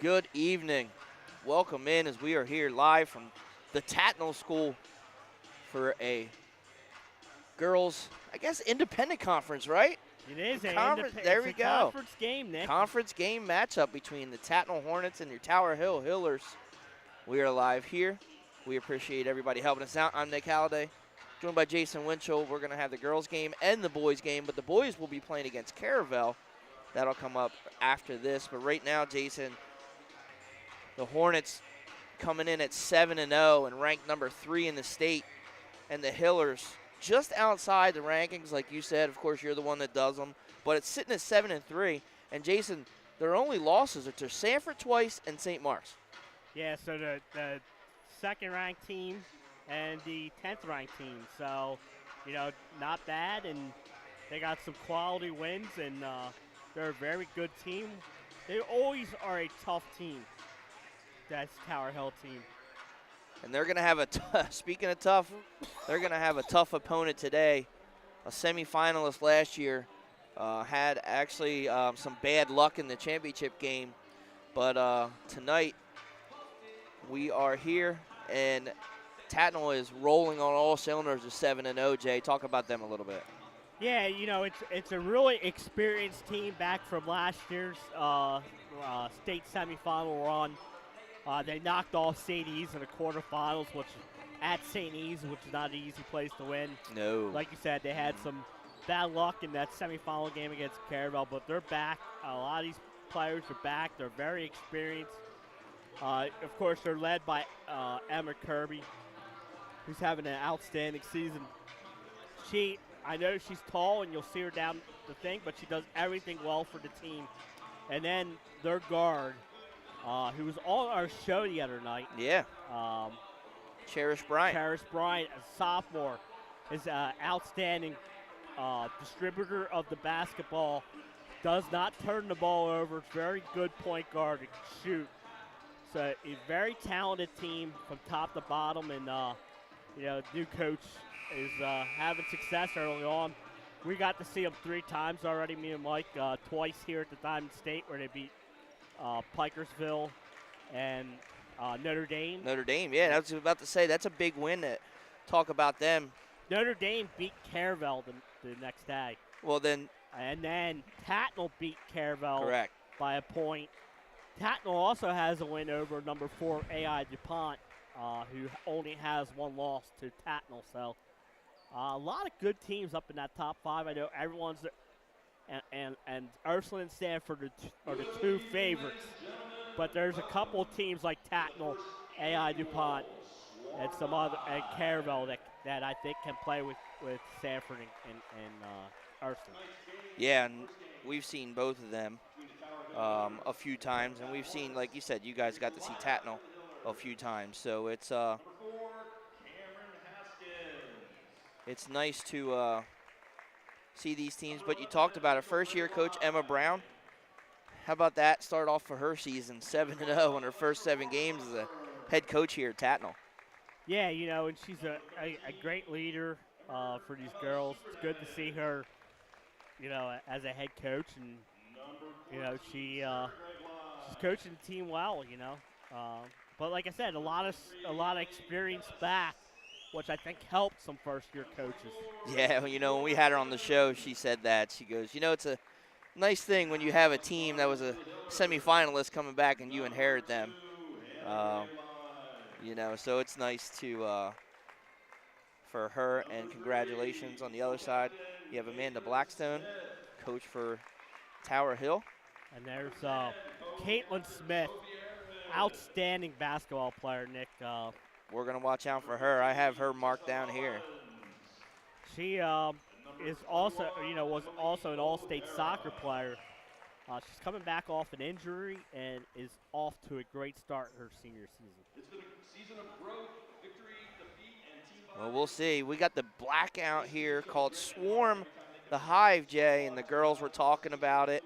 Good evening. Welcome in as we are here live from the Tatnall School for a girls, I guess, independent conference, right? It is Conference. There it's we a go. conference game, Nick. Conference game matchup between the Tatnall Hornets and your Tower Hill Hillers. We are live here. We appreciate everybody helping us out. I'm Nick Halliday, joined by Jason Winchell. We're going to have the girls game and the boys game, but the boys will be playing against Caravel. That'll come up after this. But right now, Jason, the Hornets coming in at 7-0 and ranked number 3 in the state, and the Hillers just outside the rankings, like you said. Of course, you're the one that does them, but it's sitting at 7-3. And Jason, their only losses are to Sanford twice and St. Mark's. Yeah, so the second-ranked team and the 10th-ranked team. So, not bad, and they got some quality wins, and they're a very good team. They always are a tough team. That's Tower Hill team. And they're going to have speaking of tough, they're going to have a tough opponent today. A semifinalist last year, had actually some bad luck in the championship game. But tonight, we are here, and Tatnall is rolling on all cylinders of 7-0. Jay, talk about them a little bit. Yeah, it's a really experienced team back from last year's state semifinal run. They knocked off St. E's in the quarterfinals, which at St. E's, which is not an easy place to win. No. Like you said, they had some bad luck in that semifinal game against Caravel, but they're back. A lot of these players are back. They're very experienced. Of course, they're led by Emma Kirby, who's having an outstanding season. I know she's tall, and you'll see her down the thing, but she does everything well for the team. And then their guard, who was on our show the other night. Yeah. Cherish Bryant. Cherish Bryant, a sophomore, is an outstanding distributor of the basketball. Does not turn the ball over. Very good point guard. Can shoot. So a very talented team from top to bottom, and new coach is having success early on. We got to see them 3 times already, me and Mike, twice here at the Diamond State, where they beat Pikersville and Notre Dame. Notre Dame, yeah, I was about to say, that's a big win to talk about them. Notre Dame beat Caravel the next day. Well, then. And then Tatnall beat Caravel Correct. by a point. Tatnall also has a win over number 4 AI DuPont, who only has 1 loss to Tatnall. So a lot of good teams up in that top 5. I know everyone's and Ursuline and Stanford are the 2 favorites. But there's a couple of teams like Tatnall, AI DuPont, and some other, and Caravel that I think can play with Sanford and Ursuline. Yeah, and we've seen both of them a few times, and we've seen, like you said, you guys got to see Tatnall a few times. So it's nice to see these teams. But you talked about it, first-year coach Emma Brown. How about that? Start off for her season 7-0 in her first 7 games as a head coach here at Tatnall. Yeah, and she's a great leader for these girls. It's good to see her, as a head coach, and she's coaching the team well. But like I said, a lot of experience back, which I think helped some first-year coaches. Yeah, when we had her on the show, she said that. She goes, it's a nice thing when you have a team that was a semifinalist coming back and you inherit them. So it's nice for her, and congratulations on the other side. You have Amanda Blackstone, coach for Tower Hill. And there's Caitlin Smith, outstanding basketball player, Nick. We're going to watch out for her. I have her marked down here. She is also, was also an all-state soccer player. She's coming back off an injury and is off to a great start her senior season. It's been a season of growth, victory, defeat, and team. Well, we'll see. We got the blackout here called Swarm the Hive, Jay, and the girls were talking about it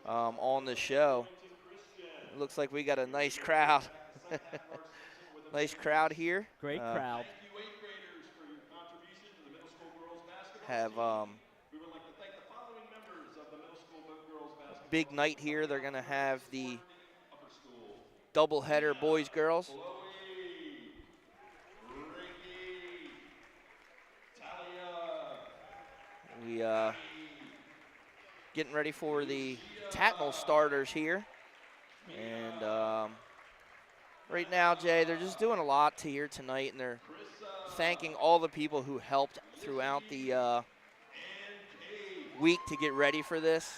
on the show. It looks like we got a nice crowd. Nice crowd here. Great crowd. Have big night here. They're going to have the doubleheader, boys, girls. We getting ready for the Tatnall starters here. And right now, Jay, they're just doing a lot here tonight, and they're thanking all the people who helped throughout the week to get ready for this.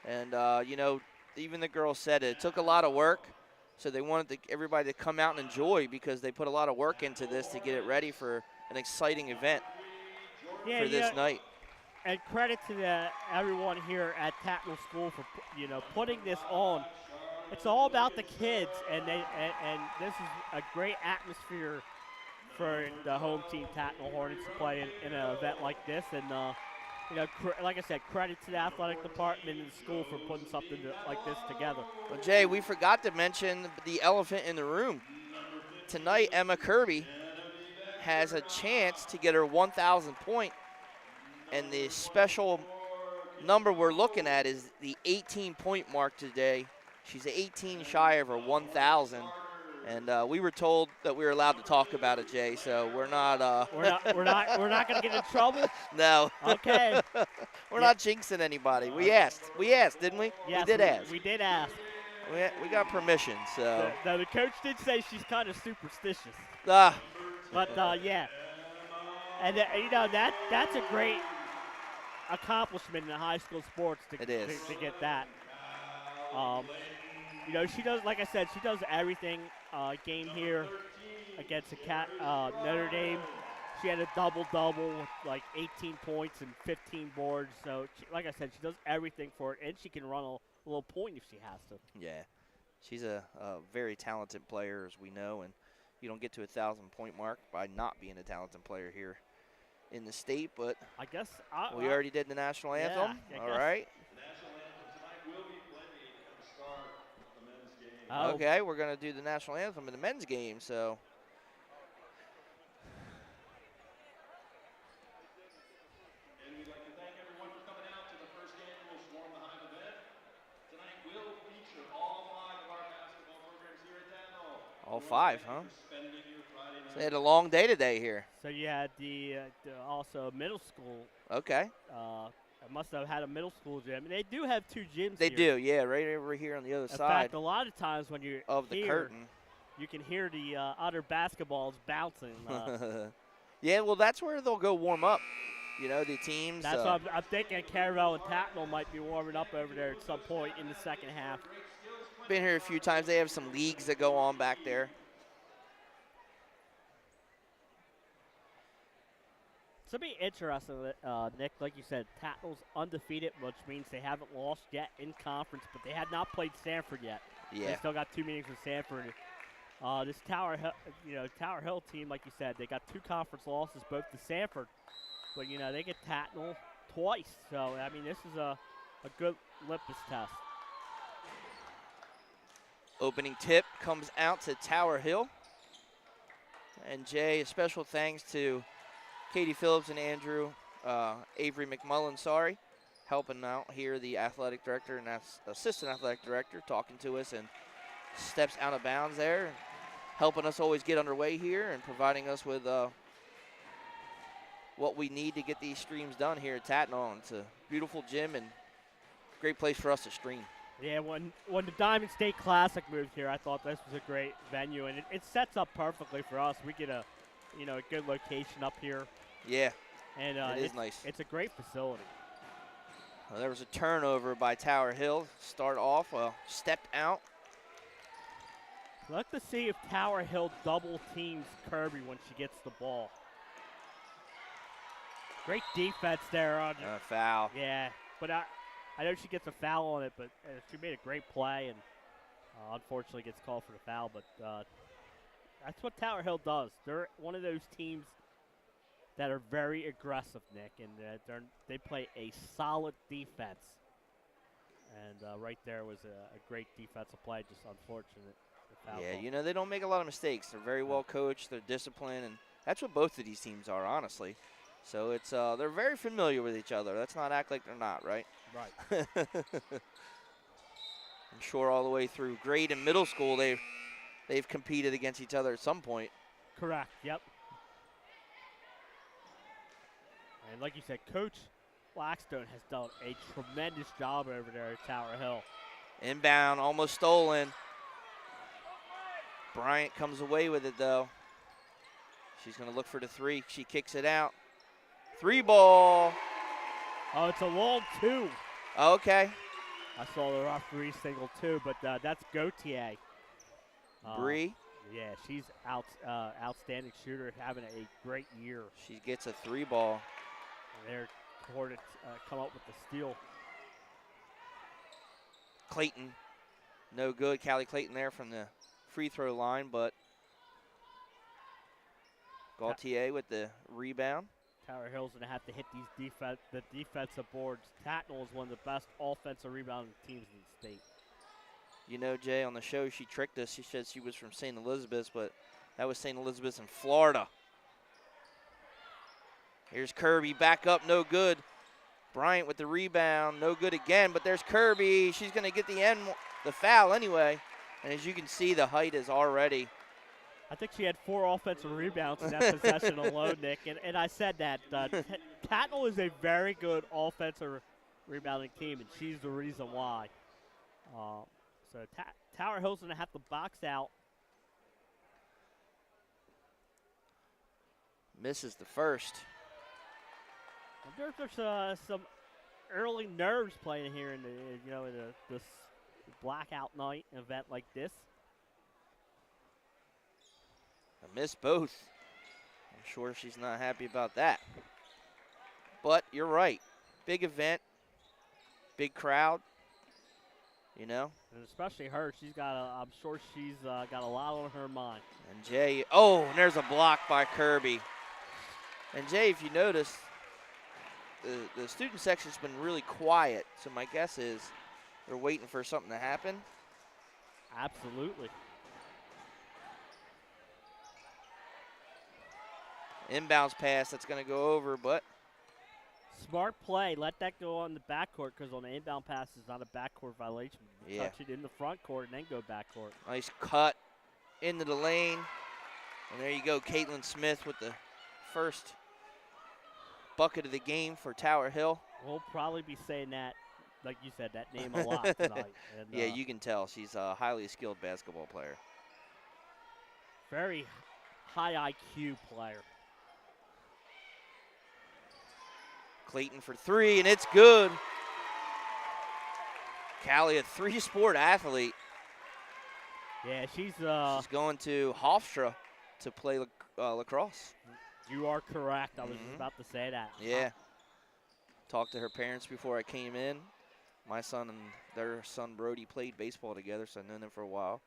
And, you know, even the girls said it took a lot of work, so they wanted everybody to come out and enjoy because they put a lot of work into this to get it ready for an exciting event for this night. And credit to everyone here at Tatnall School for putting this on. It's all about the kids, and this is a great atmosphere for the home team Tatnall Hornets to play in an event like this. And like I said, credit to the athletic department and the school for putting something like this together. Well, Jay, we forgot to mention the elephant in the room. Tonight, Emma Kirby has a chance to get her 1,000th point. And the special number we're looking at is the 18-point mark today. She's 18 shy of her 1,000, and we were told that we were allowed to talk about it, Jay. So we're not. We're not going to get in trouble. No. Okay. We're not jinxing anybody. We asked, didn't we? Yes, we did ask. We did ask. We got permission. So. The coach did say she's kind of superstitious. But yeah. And that's a great accomplishment in high school sports to get that. She does, like I said, she does everything. Game here against Notre Dame, she had a double-double with like 18 points and 15 boards. So, like I said, she does everything for it, and she can run a little point if she has to. Yeah, she's a very talented player, as we know, and you don't get to a 1,000-point mark by not being a talented player here in the state. But I guess we already did the national anthem. Yeah, all right. The national anthem tonight will be played at the start of the men's game. Oh. Okay, we're going to do the national anthem in the men's game. So. And we'd like to thank everyone for coming out to the first annual Swarm the Hive event. Tonight will feature all 5 of our basketball programs here at Tatnall. All 5, huh? Spending your Friday night. So they had a long day today here. So you had the also middle school. Okay. I must have had a middle school gym. And they do have 2 gyms They here. do, yeah, right over here on the other In side fact, a lot of times when you're of the here, curtain. you can hear the other basketballs bouncing. Yeah, well, that's where they'll go warm up. You know, the teams. That's what I'm thinking. Caravel and Tatnall might be warming up over there at some point in the second half. Been here a few times. They have some leagues that go on back there. It's going to be interesting, Nick. Like you said, Tatnall's undefeated, which means they haven't lost yet in conference, but they had not played Sanford yet. Yeah. They still got 2 meetings with Sanford. This Tower Hill team, like you said, they got 2 conference losses, both to Sanford. But, they get Tatnall twice. So, I mean, this is a good litmus test. Opening tip comes out to Tower Hill. And, Jay, a special thanks to Katie Phillips and Avery McMullen, helping out here, the athletic director and assistant athletic director, talking to us and steps out of bounds there, helping us always get underway here and providing us with what we need to get these streams done here at Tatnall. It's a beautiful gym and great place for us to stream. Yeah, when the Diamond State Classic moved here, I thought this was a great venue, and it sets up perfectly for us. We get a good location up here. Yeah, and it is nice. It's a great facility. Well, there was a turnover by Tower Hill. Start off, stepped out. Let's see if Tower Hill double teams Kirby when she gets the ball. Great defense there on foul. Yeah, but I know she gets a foul on it, but she made a great play and unfortunately gets called for the foul. But that's what Tower Hill does. They're one of those teams that are very aggressive, Nick, and they play a solid defense. And right there was a great defensive play, just unfortunate. Yeah, they don't make a lot of mistakes. They're very well coached. They're disciplined, and that's what both of these teams are, honestly. So it's they're very familiar with each other. Let's not act like they're not, right? Right. I'm sure all the way through grade and middle school they've competed against each other at some point. Correct, yep. And like you said, Coach Blackstone has done a tremendous job over there at Tower Hill. Inbound, almost stolen. Bryant comes away with it, though. She's going to look for the three. She kicks it out. 3 ball. Oh, it's a long 2. Okay. I saw the referee single 2, but that's Gautier. Bree. Yeah, she's outstanding shooter, having a great year. She gets a 3 ball. And they're Hornets come up with the steal. Clayton, no good. Callie Clayton there from the free throw line, but Gautier with the rebound. Tower Hill's going to have to hit the defensive boards. Tatnall is one of the best offensive rebounding teams in the state. You know, Jay, on the show she tricked us. She said she was from St. Elizabeth, but that was St. Elizabeth in Florida. Here's Kirby, back up, no good. Bryant with the rebound, no good again, but there's Kirby. She's going to get the foul anyway. And as you can see, the height is already. I think she had 4 offensive rebounds in that possession alone, Nick. And I said that Tatnall is a very good offensive rebounding team, and she's the reason why. So Tower Hill's going to have to box out. Misses the first. There's some early nerves playing here in this blackout night event like this. I missed both. I'm sure she's not happy about that. But you're right. Big event, big crowd. You know. And especially her, I'm sure she's got a lot on her mind. And Jay, and there's a block by Kirby. And Jay, if you notice, the student section's been really quiet. So my guess is they're waiting for something to happen. Absolutely. Inbounds pass, that's going to go over, but. Smart play. Let that go on the backcourt because on the inbound pass is not a backcourt violation. Yeah. Touch it in the front court and then go backcourt. Nice cut into the lane. And there you go, Caitlin Smith with the first bucket of the game for Tower Hill. We'll probably be saying that, like you said, that name a lot tonight. And, yeah, you can tell she's a highly skilled basketball player. Very high IQ player. Clayton for 3, and it's good. Callie, a 3-sport athlete. Yeah, she's going to Hofstra to play lacrosse. You are correct. I was just about to say that. Yeah. Talked to her parents before I came in. My son and their son Brody played baseball together, so I've known them for a while.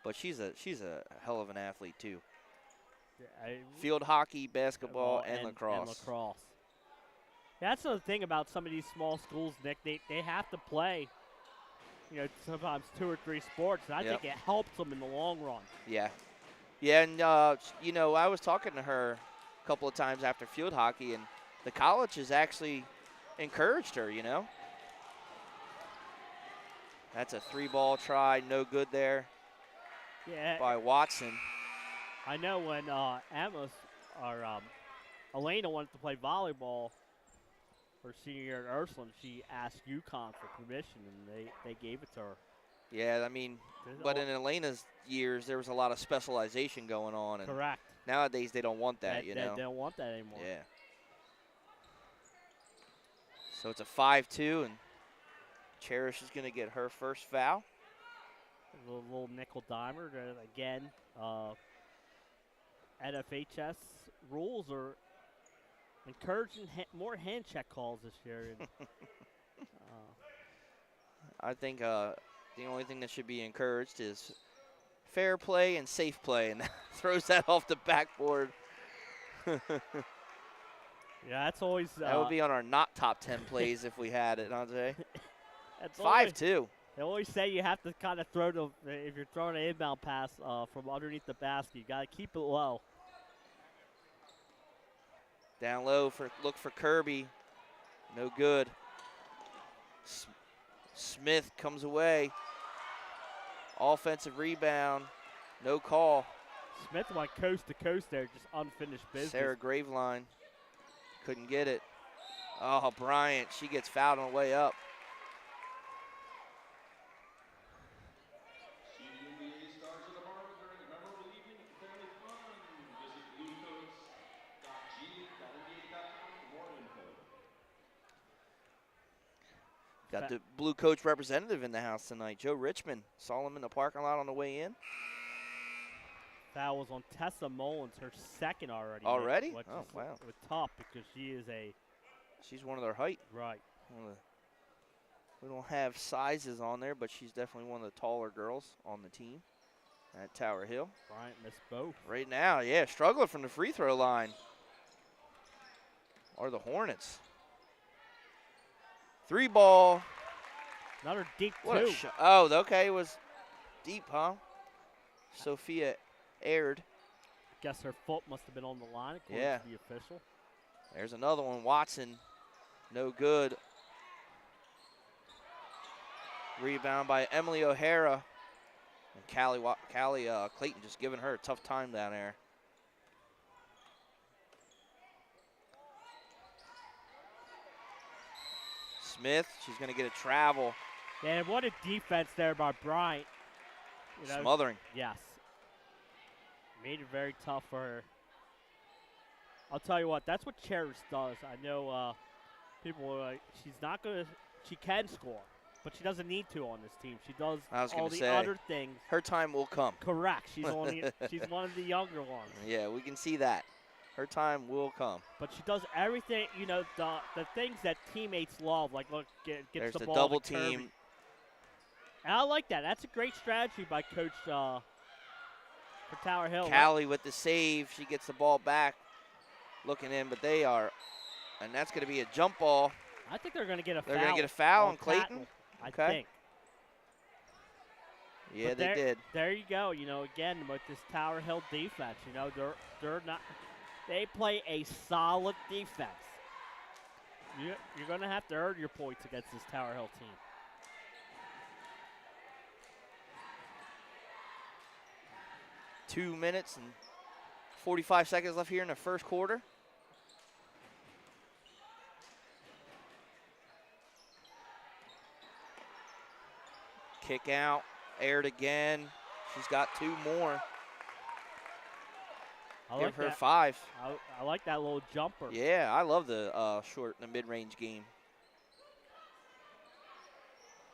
But she's a hell of an athlete too. Yeah, Field hockey, basketball, and lacrosse. And lacrosse. That's the thing about some of these small schools, Nick. They have to play, sometimes 2 or 3 sports, and I think it helps them in the long run. Yeah. Yeah, and, I was talking to her a couple of times after field hockey, and the college has actually encouraged her, That's a 3-ball try, no good there by Watson. I know when Elena wanted to play volleyball her senior year at Ursuline, she asked UConn for permission, and they gave it to her. Yeah, I mean, but in Elena's years, there was a lot of specialization going on. And correct. Nowadays, they don't want that, They don't want that anymore. Yeah. So it's a 5-2, and Cherish is going to get her first foul. A little nickel dimer. Again, NFHS rules are encouraging more hand check calls this year. I think the only thing that should be encouraged is fair play and safe play, and throws that off the backboard. Yeah, that's always. That would be on our not top 10 plays if we had it, Andre. 5-2. They always say you have to kind of if you're throwing an inbound pass from underneath the basket, you got to keep it low. Down low look for Kirby. No good. Smith comes away. Offensive rebound. No call. Smith went coast to coast there, just unfinished business. Sarah Graveline couldn't get it. Oh, Bryant, she gets fouled on the way up. CWBA stars of the department during a memorable evening of family fun. Visit bluecoats.ga.com for more info. Got the Blue Coach representative in the house tonight. Joe Richmond. Saw him in the parking lot on the way in. Foul was on Tessa Mullins, her second already. Already? Which Oh, is wow. tough because she is a She's one of their height. right. We don't have sizes on there, but she's definitely one of the taller girls on the team at Tower Hill. Bryant missed both. Right now, yeah, struggling from the free throw line are the Hornets. 3 ball. Another deep What two. a shot. Oh, okay, it was deep, huh? Sophia aired. Guess her foot must have been on the line according Yeah. to the official. There's another one. Watson, no good. Rebound by Emily O'Hara. And Callie Clayton just giving her a tough time down there. Smith, she's going to get a travel. And what a defense there by Bryant. You know, Smothering. yes. Made it very tough for her. I'll tell you what, that's what Cherish does. I know people are like, she can score, but she doesn't need to on this team. She does all the other things. Her time will come. Correct. She's she's one of the younger ones. Yeah, we can see that. Her time will come. But she does everything, you know, the things that teammates love, like look, gets There's the the ball double to Kirby. team. And I like that. That's a great strategy by Coach for Tower Hill. Callie with the save. She gets the ball back. Looking in, but they are, and that's going to be a jump ball. I think they're going to get a foul. They're going to get a foul on Clayton? Tatnall, Okay. I think. Yeah, But they did. There you go. You know, again, with this Tower Hill defense, you know, they're not. They play a solid defense. You're going to have to earn your points against this Tower Hill team. Two minutes and 45 seconds left here in the first quarter. Kick out, aired again. She's got 2 more. Give her 5. I like that little jumper. Yeah, I love the mid-range game.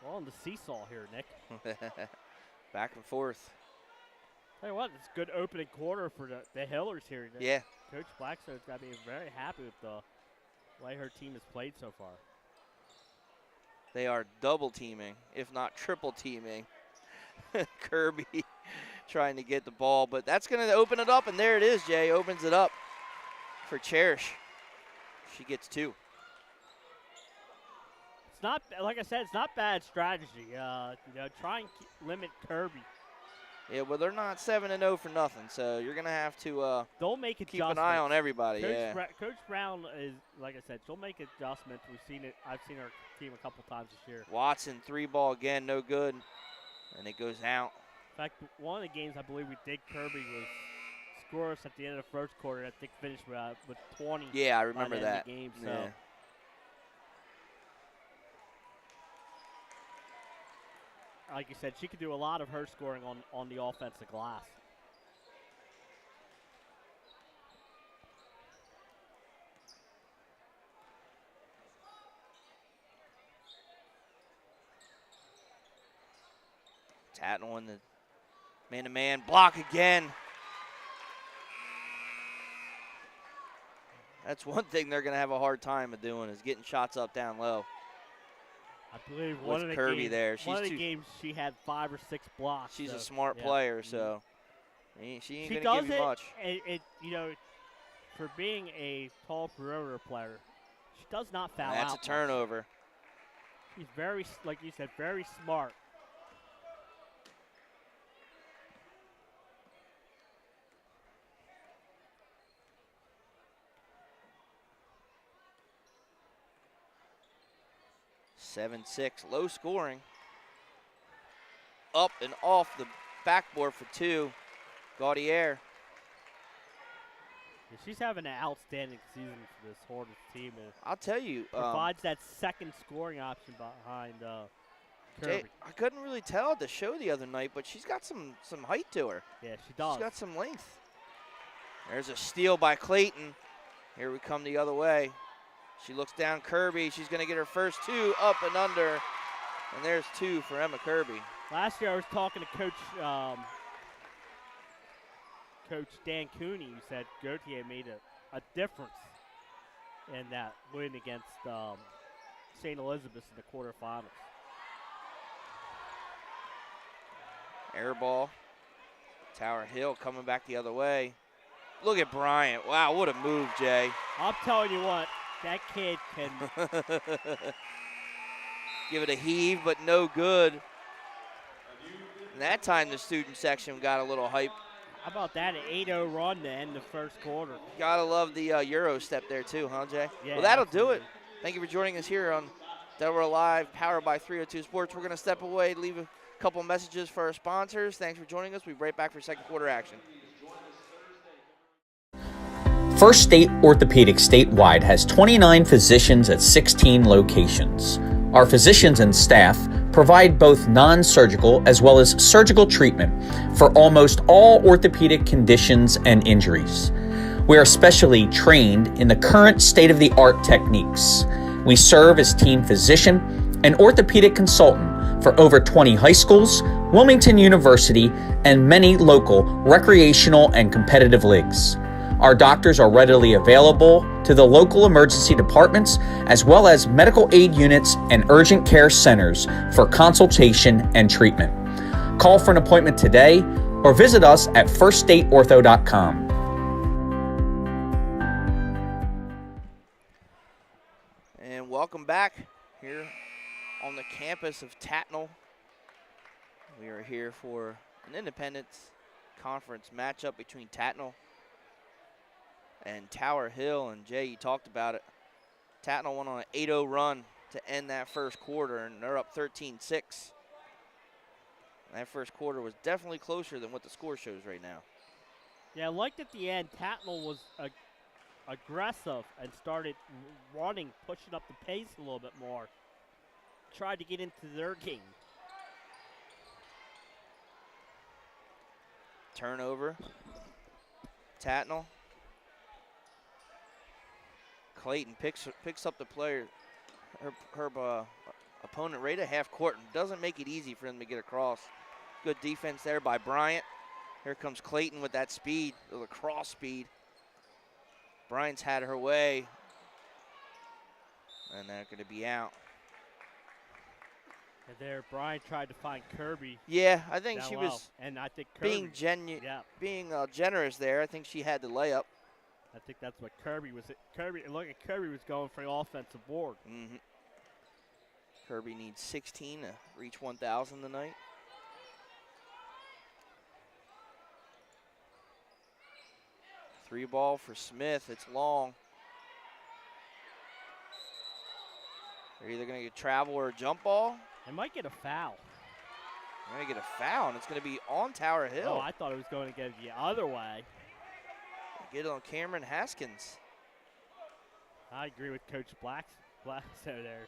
Well, on the seesaw here, Nick. Back and forth. Tell you what, it's a good opening quarter for the Hillers here. Yeah. Coach Blackstone's got to be very happy with the way her team has played so far. They are double teaming, if not triple teaming. Kirby trying to get the ball, but that's going to open it up, and there it is, Jay. Opens it up for Cherish. She gets 2. It's not, like I said, it's not bad strategy. You know, try and limit Kirby. Yeah, well, they're not 7-0 for nothing, so you're going to have to They'll make keep an eye on everybody. Coach Brown is, like I said, she'll make adjustments. We've seen it. I've seen her team a couple times this year. Watson, 3 ball again, no good, and it goes out. In fact, one of the games I believe we did, Kirby was scoreless at the end of the first quarter. I think finished with 20. Yeah, I remember by the end that. of the game, so. Yeah. Like you said, she could do a lot of her scoring on the offensive glass. Tatnall in the man-to-man block again. That's one thing they're going to have a hard time of doing is getting shots up down low. I believe one of the Kirby games, there. one of the games she had 5 or 6 blocks. She's so, a smart yeah. player, so she ain't She going to does give you it, much. It, you know, for being a tall perimeter player, she does not foul out. That's a much. turnover. She's very, like you said, very smart. 7-6, low scoring. up and off the backboard for 2. Gaudier. Yeah, she's having an outstanding season for this Hornets team. And I'll tell you. provides that second scoring option behind Kirby. Jay, I couldn't really tell at the show the other night, but she's got some height to her. Yeah, she does. She's got some length. There's a steal by Clayton. Here we come the other way. She looks down Kirby. She's going to get her first 2 up and under. And there's 2 for Emma Kirby. Last year I was talking to Coach Dan Cooney, who said Gautier made a difference in that win against St. Elizabeth's in the quarterfinals. Air ball. Tower Hill coming back the other way. Look at Bryant. Wow, what a move, Jay. I'm telling you what, that kid can. Give it a heave, but no good. And that time the student section got a little hype. How about that, an 8-0 run to end the first quarter? Gotta love the Euro step there too, huh, Jay? Yeah, well, that'll absolutely. do it. Thank you for joining us here on Delaware Live, powered by 302 Sports. We're going to step away, leave a couple messages for our sponsors. Thanks for joining us. We'll be right back for second quarter action. First State Orthopedic statewide has 29 physicians at 16 locations. Our physicians and staff provide both non-surgical as well as surgical treatment for almost all orthopedic conditions and injuries. We are specially trained in the current state-of-the-art techniques. We serve as team physician and orthopedic consultant for over 20 high schools, Wilmington University, and many local recreational and competitive leagues. Our doctors are readily available to the local emergency departments as well as medical aid units and urgent care centers for consultation and treatment. Call for an appointment today or visit us at firststateortho.com. And welcome back here on the campus of Tatnall. We are here for an Independence Conference matchup between Tatnall and Tower Hill. And Jay, you talked about it. Tatnall went on an 8-0 run to end that first quarter, and they're up 13-6. That first quarter was definitely closer than what the score shows right now. Yeah, I liked at the end, Tatnall was aggressive and started running, pushing up the pace a little bit more. Tried to get into their game. Turnover. Tatnall. Clayton picks up the player, her opponent right at half court, and doesn't make it easy for them to get across. Good defense there by Bryant. Here comes Clayton with that speed, the cross speed. Bryant's had her way, and they're going to be out. And there, Brian tried to find Kirby. Yeah, I think she was and I think Kirby, being generous there. I think she had the layup. I think that's what Kirby was. Kirby was going for the offensive board. Mm-hmm. Kirby needs 16 to reach 1,000 tonight. Three ball for Smith. It's long. They're either going to get travel or a jump ball. They might get a foul. They're going to get a foul, and it's going to be on Tower Hill. Oh, I thought it was going to go the other way. Get it on Cameron Haskins. I agree with Coach Black's over there.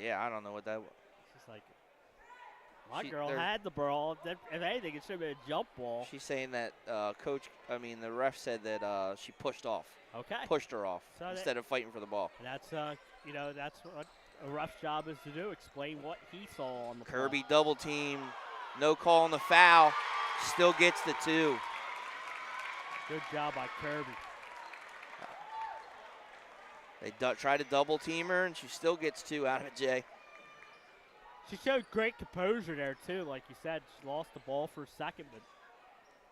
Yeah, I don't know what that was. She's like, my girl had the ball. If anything, it should have been a jump ball. She's saying that the ref said that she pushed off. Okay. Pushed her off so instead of fighting for the ball. And that's, that's what a ref's job is to do, explain what he saw on the Kirby ball. double team. No call on the foul. Still gets the 2. Good job by Kirby. They try to double team her, and she still gets 2 out of it, Jay. She showed great composure there, too. Like you said, she lost the ball for a second, but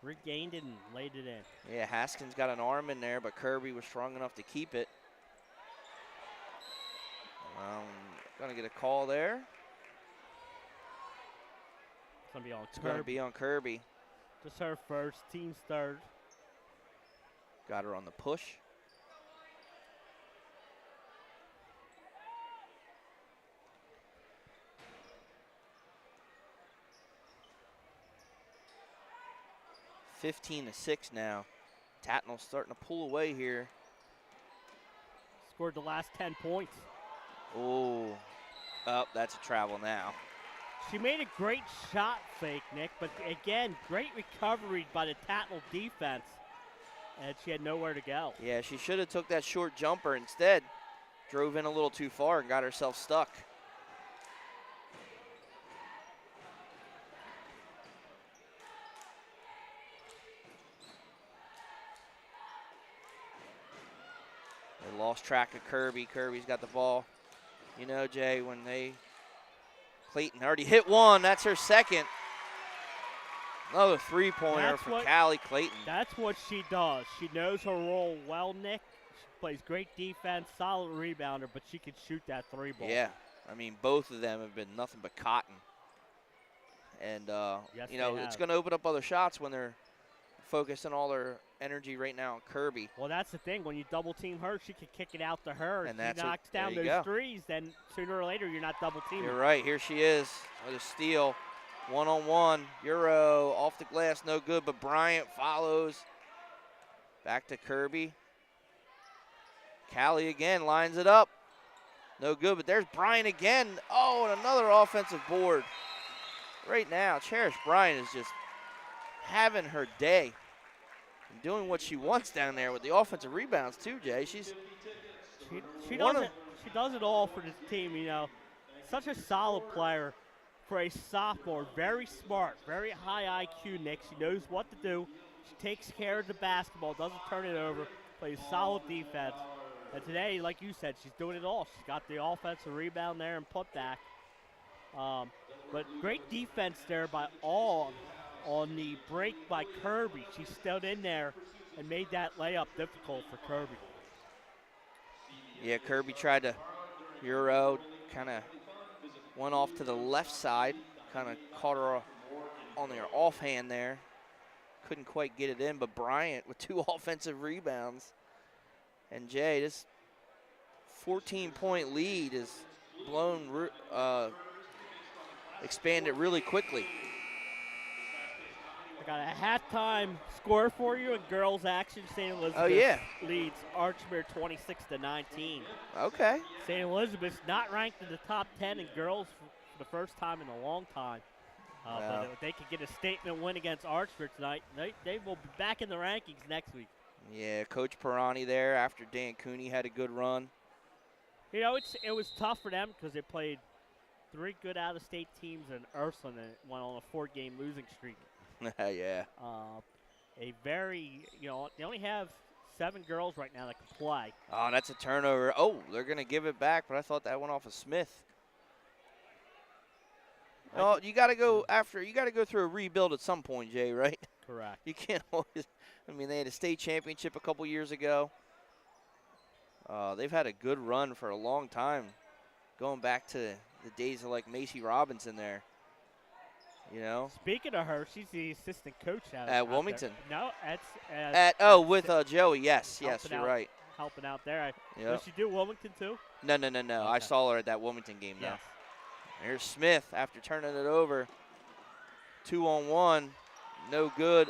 regained it and laid it in. Yeah, Haskins got an arm in there, but Kirby was strong enough to keep it. Going to get a call there. It's going to be on Kirby. It's going to be on Kirby. Just her first, team's third. Got her on the push. 15-6 now. Tatnall starting to pull away here. Scored the last 10 points. Oh, that's a travel now. She made a great shot fake, Nick, but again, great recovery by the Tatnall defense, and she had nowhere to go. Yeah, she should have took that short jumper. Instead, drove in a little too far and got herself stuck. They lost track of Kirby. Kirby's got the ball. You know, Jay, when Clayton already hit one. That's her second. Another three-pointer for Callie Clayton. That's what she does. She knows her role well, Nick. She plays great defense, solid rebounder, but she can shoot that three ball. Yeah, I mean, both of them have been nothing but cotton. And, yes, you know, it's going to open up other shots when they're focusing all their energy right now on Kirby. Well, that's the thing. When you double-team her, she can kick it out to her. And if she knocks down those threes, then sooner or later you're not double-teaming. You're right. Here she is with a steal. One-on-one. Euro off the glass, no good, but Bryant follows. Back to Kirby. Callie again lines it up. No good, but there's Bryant again. Oh, and another offensive board. Right now, Cherish Bryant is just having her day and doing what she wants down there with the offensive rebounds too, Jay. She does it all for this team, you know. Such a solid player for a sophomore. Very smart, very high IQ, Nick. She knows what to do. She takes care of the basketball, doesn't turn it over, plays solid defense. And today, like you said, she's doing it all. She's got the offensive rebound there and putback. But great defense there by all on the break by Kirby. She stood in there and made that layup difficult for Kirby. Yeah, Kirby tried to Euro, kind of went off to the left side, kind of caught her on their offhand there. Couldn't quite get it in, but Bryant with 2 offensive rebounds. And Jay, this 14-point lead is expanded really quickly. I got a halftime score for you in girls action. St. Elizabeth leads Archmere 26-19. Okay. St. Elizabeth's not ranked in the top 10 in girls for the first time in a long time. But if they could get a statement win against Archmere tonight, they will be back in the rankings next week. Yeah, Coach Pirani there after Dan Cooney had a good run. You know, it was tough for them because they played 3 good out-of-state teams in Ursuline and went on a 4-game losing streak. Yeah. A very, you know, they only have 7 girls right now that can play. Oh, that's a turnover. Oh, they're going to give it back, but I thought that went off of Smith. Oh, you got to go through a rebuild at some point, Jay, right? Correct. You can't always, I mean, they had a state championship a couple years ago. They've had a good run for a long time, going back to the days of like Macy Robinson there. You know. Speaking of her, she's the assistant coach at Wilmington. No, with Joey. Yes, you're right. Helping out there. Yep. Does she do Wilmington too? No. Okay. I saw her at that Wilmington game though. Yes. There's Smith after turning it over. 2-on-1, no good.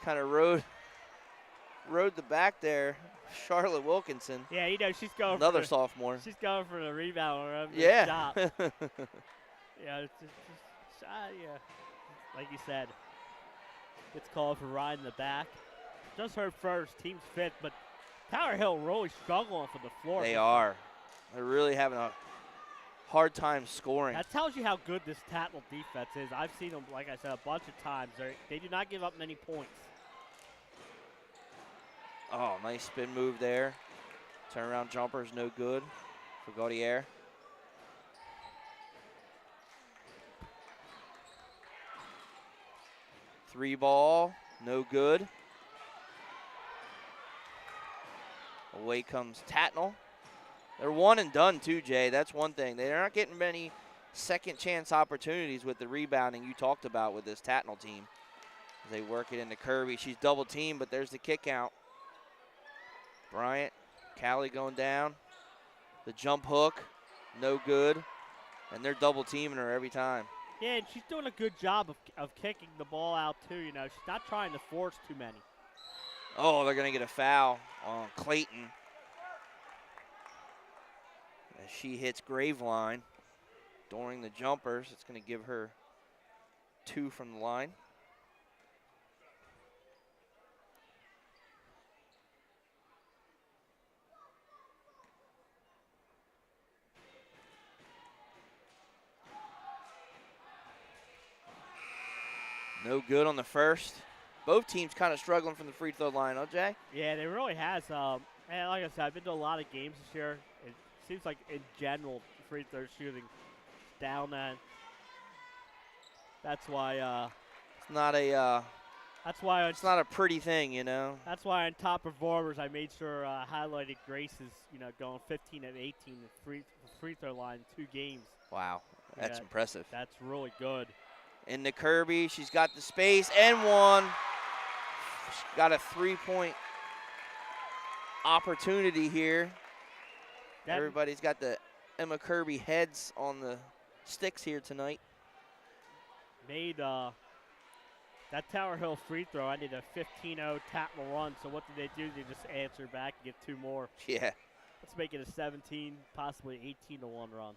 Kind of rode the back there. Charlotte Wilkinson. Yeah, you know, she's going another sophomore. She's going for the rebound or yeah. Shot. Yeah, it's just shot, yeah. Like you said, gets called for riding the back. Just her first, team's fifth, but Tower Hill really struggling for the floor. They are. They're really having a hard time scoring. That tells you how good this Tatnall defense is. I've seen them, like I said, a bunch of times. They do not give up many points. Oh, nice spin move there. Turnaround jumper is no good for Gaudier. Three ball, no good. Away comes Tatnall. They're one and done too, Jay. That's one thing. They're not getting many second chance opportunities with the rebounding you talked about with this Tatnall team. They work it into Kirby. She's double teamed, but there's the kick out. Bryant, Callie going down. The jump hook, no good. And they're double teaming her every time. Yeah, and she's doing a good job of kicking the ball out, too. You know, she's not trying to force too many. Oh, they're going to get a foul on Clayton as she hits Graveline during the jumpers. It's going to give her 2 from the line. No good on the first. Both teams kind of struggling from the free throw line, huh, Jay? Yeah, they really has. And like I said, I've been to a lot of games this year. It seems like in general, free throw shooting down. And that's why. It's not a. That's why it's not a pretty thing, you know. That's why on top performers, I made sure highlighted Grace's, going 15 of 18 free throw line in 2 games. Wow, that's impressive. That's really good. Into Kirby, she's got the space and one. She's got a 3-point opportunity here. Everybody's got the Emma Kirby heads on the sticks here tonight. Made that Tower Hill free throw. I did a 15-0 Tatnall run. So what did they do? They just answered back and get 2 more. Yeah. Let's make it a 17, possibly 18-1 run.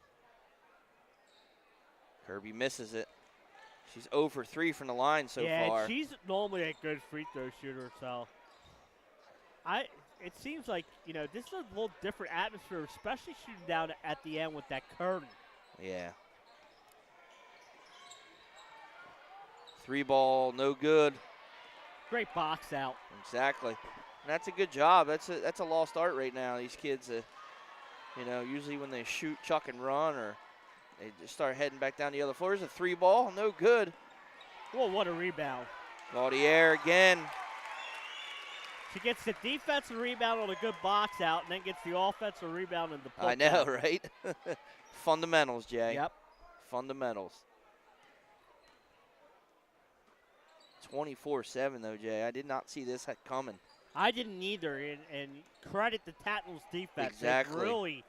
Kirby misses it. She's 0 for 3 from the line so far. Yeah, she's normally a good free throw shooter, so it seems like, this is a little different atmosphere, especially shooting down at the end with that curtain. Yeah. 3 ball, no good. Great box out. Exactly. And that's a good job. That's a lost art right now. These kids, usually when they shoot, chuck, and run, or they just start heading back down the other floor. There's a 3 ball, no good. Well, what a rebound. Laudier again. She gets the defensive rebound on a good box out and then gets the offensive rebound in the put I know, down. right? Fundamentals, Jay. Yep. Fundamentals. 24-7, though, Jay. I did not see this coming. I didn't either, and credit the Tatnall's defense. Exactly. They really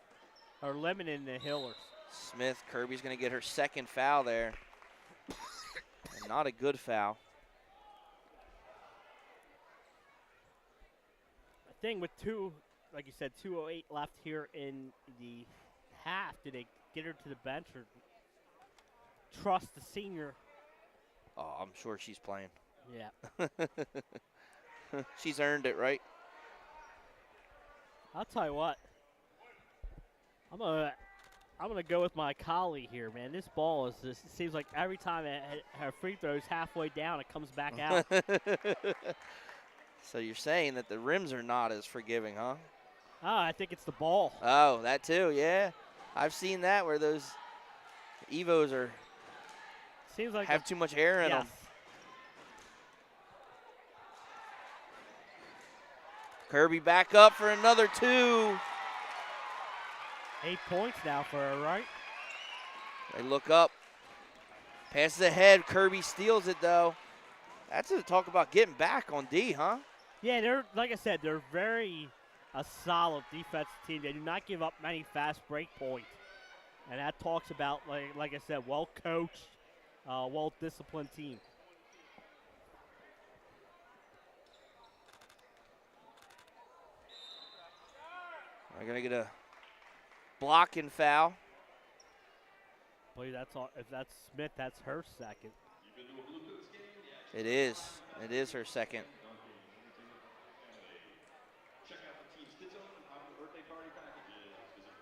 are limiting the Hillers. Smith, Kirby's going to get her 2nd foul there. And not a good foul. I think with 2:08 left here in the half, did they get her to the bench or trust the senior? Oh, I'm sure she's playing. Yeah. She's earned it, right? I'll tell you what. I'm gonna go with my colleague here, man. This ball is just, it seems like every time her free throw's halfway down, it comes back out. So you're saying that the rims are not as forgiving, huh? Oh, I think it's the ball. Oh, that too, yeah. I've seen that where those Evos Seems like have too much air in them. Kirby back up for another 2. 8 points now for her, right? They look up. Passes ahead. Kirby steals it, though. That's to talk about getting back on D, huh? Yeah, they're, like I said, they're very a solid defensive team. They do not give up many fast break points. And that talks about, like I said, well-coached, well-disciplined team. They're going to get a blocking foul. Boy, that's all. If that's Smith, that's her 2nd. It is. It is her 2nd. Check out the team's Kids Zone and popular birthday party packages.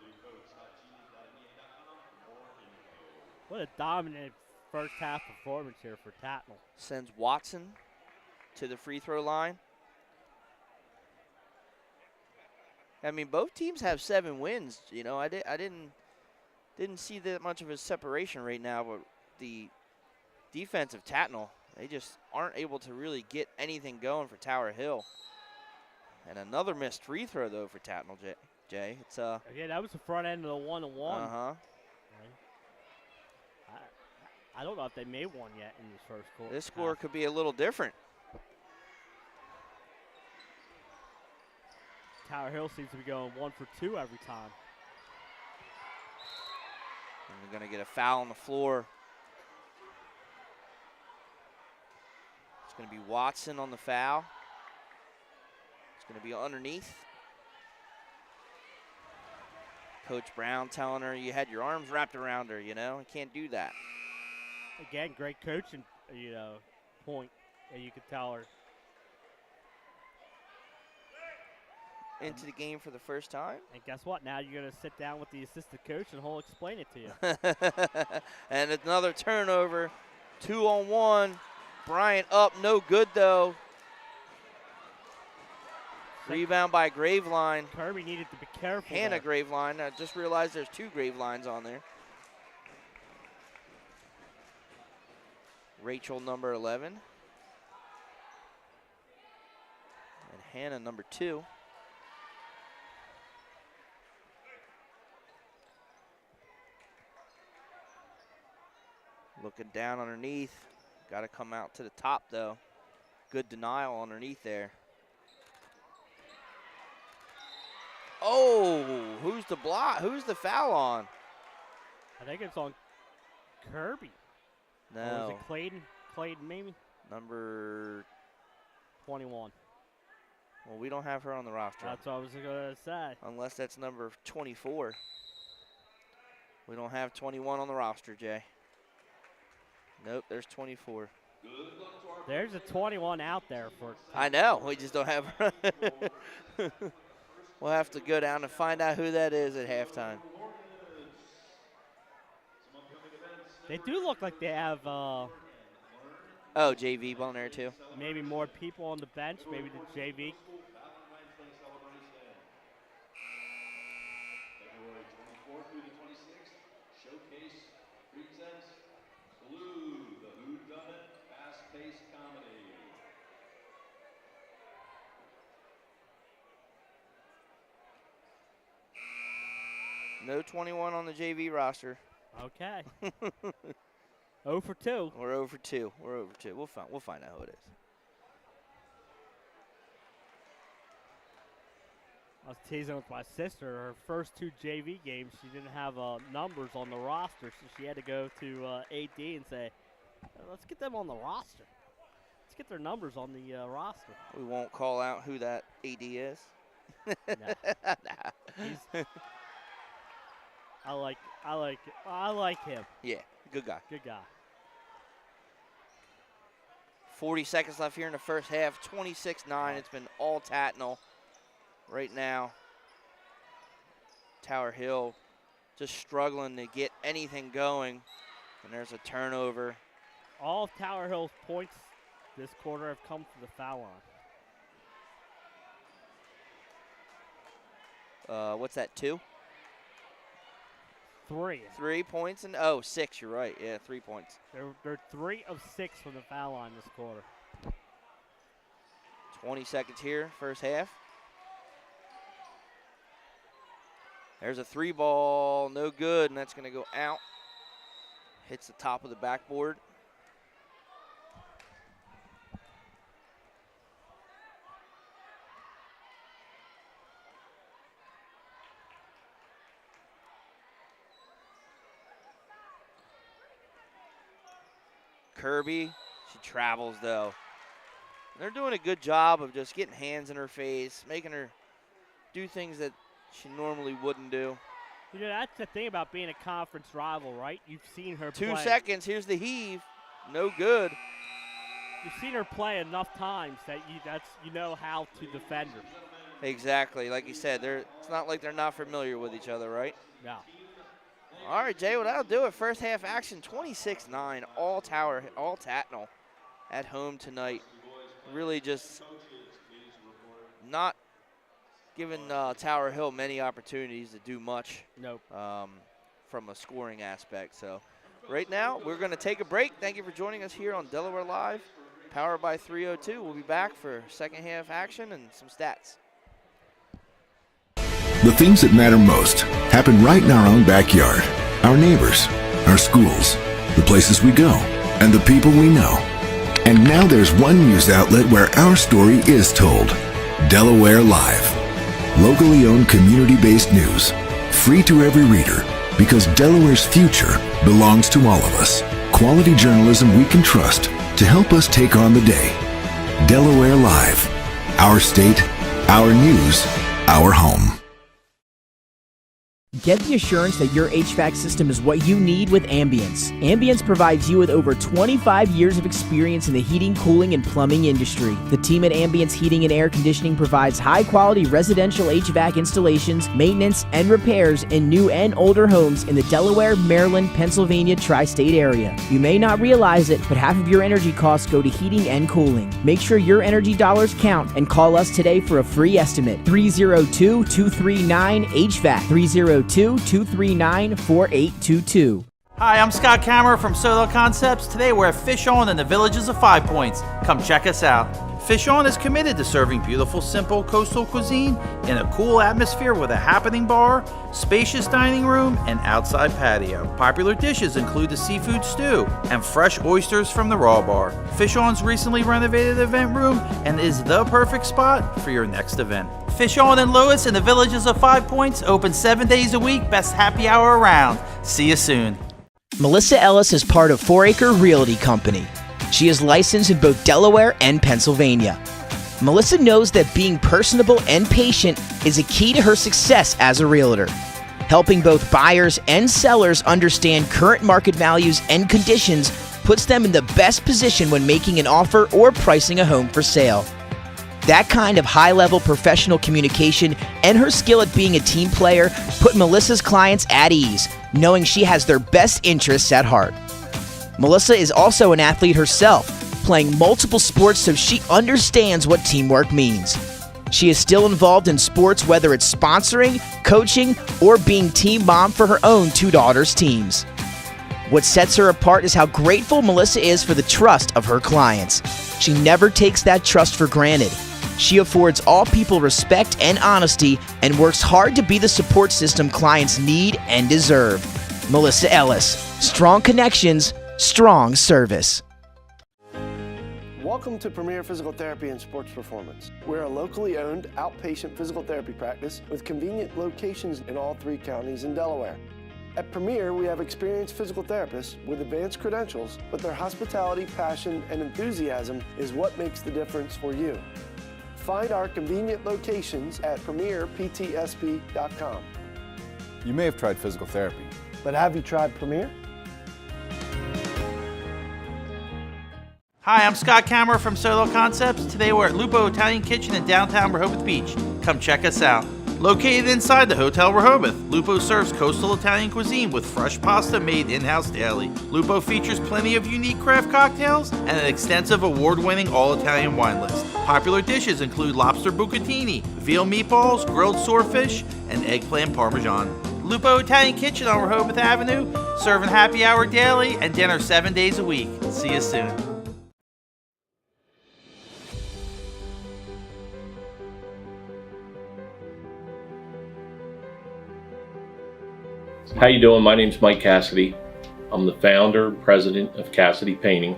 Visit bluecoats.gd.me.com for more info. What a dominant first half performance here for Tatnall. Sends Watson to the free throw line. I mean, both teams have 7 wins. I didn't see that much of a separation right now, but the defense of Tatnall, they just aren't able to really get anything going for Tower Hill. And another missed free throw, though, for Tatnall, Jay. It's Yeah, that was the front end of the 1-on-1. Uh-huh. I don't know if they made one yet in this first quarter. This score could be a little different. Tower Hill seems to be going 1 for 2 every time. And we're going to get a foul on the floor. going to be Watson on the foul. It's going to be underneath. Coach Brown telling her you had your arms wrapped around her, you know. You can't do that. Again, great coaching, point that you could tell her. Into the game for the first time. And guess what? Now you're going to sit down with the assistant coach and he'll explain it to you. And another turnover. 2-on-1. Bryant up, no good though. Rebound by Graveline. Kirby needed to be careful. Hannah Graveline. I just realized there's 2 Gravelines on there. Rachel, number 11. And Hannah, number 2. Looking down underneath. Got to come out to the top, though. Good denial underneath there. Oh, who's the block? Who's the foul on? I think it's on Kirby. No. Or was it Clayton? Clayton, maybe? Number 21. Well, we don't have her on the roster. That's what I was going to say. Unless that's number 24. We don't have 21 on the roster, Jay. Nope, there's 24. There's a 21 out there for. I know. We just don't have her. We'll have to go down and find out who that is at halftime. They do look like they have oh, JV on there too. Maybe more people on the bench, maybe the JV. No 21 on the JV roster. Okay. 0 for 2. We're over 2. We're over 2. We'll find out who it is. I was teasing with my sister. Her first 2 JV games, she didn't have numbers on the roster, so she had to go to AD and say, let's get them on the roster. Let's get their numbers on the roster. We won't call out who that AD is. No. He's, I like him. Yeah, good guy. Good guy. 40 seconds left here in the first half. 26-9. It's been all Tatnall right now. Tower Hill just struggling to get anything going. And there's a turnover. All of Tower Hill's points this quarter have come from the foul line. What's that, 2? 3. 3 points and 6. You're right. Yeah, 3 points. They're 3 of 6 from the foul line this quarter. 20 seconds here, first half. There's a 3 ball, no good, and that's going to go out. Hits the top of the backboard. Kirby, she travels though. They're doing a good job of just getting hands in her face, making her do things that she normally wouldn't do. You know, that's the thing about being a conference rival, right? You've seen her 2 play. seconds, here's the heave. No good. You've seen her play enough times that you know how to defend her. Exactly, like you said, it's not like they're not familiar with each other, right? No. All right, Jay, well, that'll do it. First half action, 26-9, all Tatnall at home tonight. Really just not giving Tower Hill many opportunities to do much. Nope. From a scoring aspect. So right now, we're going to take a break. Thank you for joining us here on Delaware Live, powered by 302. We'll be back for second half action and some stats. The things that matter most happen right in our own backyard. Our neighbors, our schools, the places we go, and the people we know. And now there's one news outlet where our story is told. Delaware Live. Locally owned community-based news. Free to every reader, because Delaware's future belongs to all of us. Quality journalism we can trust to help us take on the day. Delaware Live. Our state, our news, our home. Get the assurance that your HVAC system is what you need with Ambience. Ambience provides you with over 25 years of experience in the heating, cooling, and plumbing industry. The team at Ambience Heating and Air Conditioning provides high-quality residential HVAC installations, maintenance, and repairs in new and older homes in the Delaware, Maryland, Pennsylvania tri-state area. You may not realize it, but half of your energy costs go to heating and cooling. Make sure your energy dollars count and call us today for a free estimate. 302-239-HVAC. 302-239-4822. Hi, I'm Scott Kammerer from Solo Concepts. Today we're at Fish On in the Villages of 5 Points. Come check us out. Fish On is committed to serving beautiful, simple coastal cuisine in a cool atmosphere with a happening bar, spacious dining room, and outside patio. Popular dishes include the seafood stew and fresh oysters from the raw bar. Fish On's recently renovated event room and is the perfect spot for your next event. Fish On in Lewis in the Villages of 5 Points, open 7 days a week, best happy hour around. See you soon. Melissa Ellis is part of 4 Acre Realty Company. She is licensed in both Delaware and Pennsylvania. Melissa knows that being personable and patient is a key to her success as a realtor. Helping both buyers and sellers understand current market values and conditions puts them in the best position when making an offer or pricing a home for sale. That kind of high-level professional communication and her skill at being a team player put Melissa's clients at ease, knowing she has their best interests at heart. Melissa is also an athlete herself, playing multiple sports so she understands what teamwork means. She is still involved in sports, whether it's sponsoring, coaching, or being team mom for her own 2 daughters' teams. What sets her apart is how grateful Melissa is for the trust of her clients. She never takes that trust for granted. She affords all people respect and honesty and works hard to be the support system clients need and deserve. Melissa Ellis, strong connections, strong service. Welcome to Premier Physical Therapy and Sports Performance. We're a locally owned outpatient physical therapy practice with convenient locations in all 3 counties in Delaware. At Premier, we have experienced physical therapists with advanced credentials, but their hospitality, passion, and enthusiasm is what makes the difference for you. Find our convenient locations at premierptsp.com. You may have tried physical therapy, But have you tried Premier? Hi, I'm Scott Kammerer from Solo Concepts. Today we're at Lupo Italian Kitchen in downtown Rehoboth Beach. Come check us out. Located inside the Hotel Rehoboth, Lupo serves coastal Italian cuisine with fresh pasta made in-house daily. Lupo features plenty of unique craft cocktails and an extensive award-winning all-Italian wine list. Popular dishes include lobster bucatini, veal meatballs, grilled swordfish, and eggplant parmesan. Lupo Italian Kitchen on Rehoboth Avenue, serving happy hour daily and dinner 7 days a week. See you soon. How you doing? My name's Mike Cassidy. I'm the founder and president of Cassidy Painting.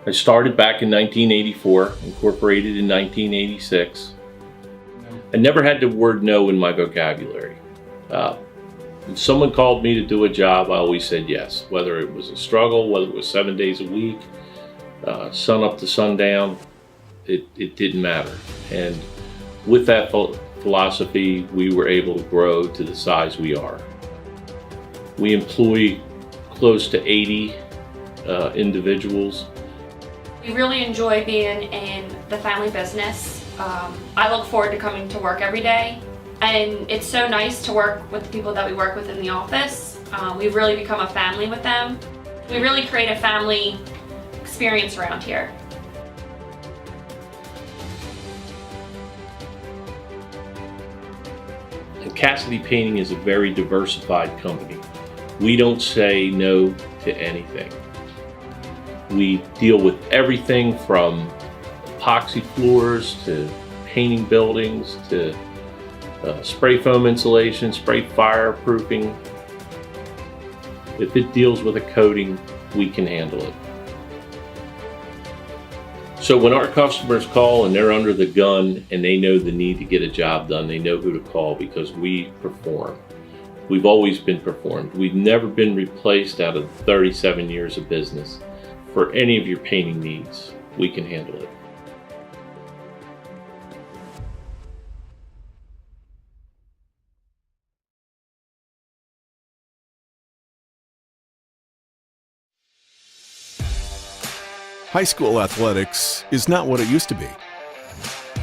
I started back in 1984, incorporated in 1986. I never had the word no in my vocabulary. When someone called me to do a job, I always said yes, whether it was a struggle, whether it was 7 days a week, sun up to sundown, it didn't matter. And with that philosophy, we were able to grow to the size we are. We employ close to 80 individuals. We really enjoy being in the family business. I look forward to coming to work every day, and it's so nice to work with the people that we work with in the office. We've really become a family with them. We really create a family experience around here. And Cassidy Painting is a very diversified company. We don't say no to anything. We deal with everything from epoxy floors to painting buildings to spray foam insulation, spray fireproofing. If it deals with a coating, we can handle it. So when our customers call and they're under the gun and they know the need to get a job done, they know who to call because we perform. We've always been performed. We've never been replaced out of 37 years of business. For any of your painting needs, we can handle it. High school athletics is not what it used to be.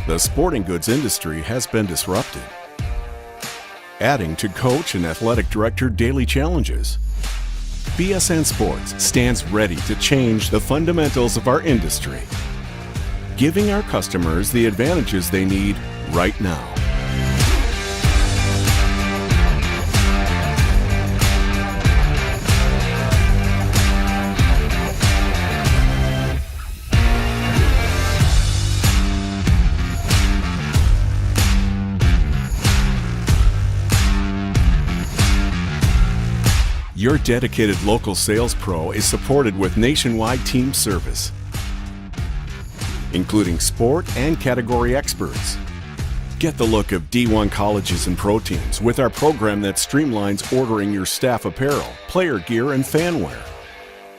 The sporting goods industry has been disrupted, adding to coach and athletic director daily challenges. BSN Sports stands ready to change the fundamentals of our industry, giving our customers the advantages they need right now. Your dedicated local sales pro is supported with nationwide team service, including sport and category experts. Get the look of D1 colleges and pro teams with our program that streamlines ordering your staff apparel, player gear, and fanwear.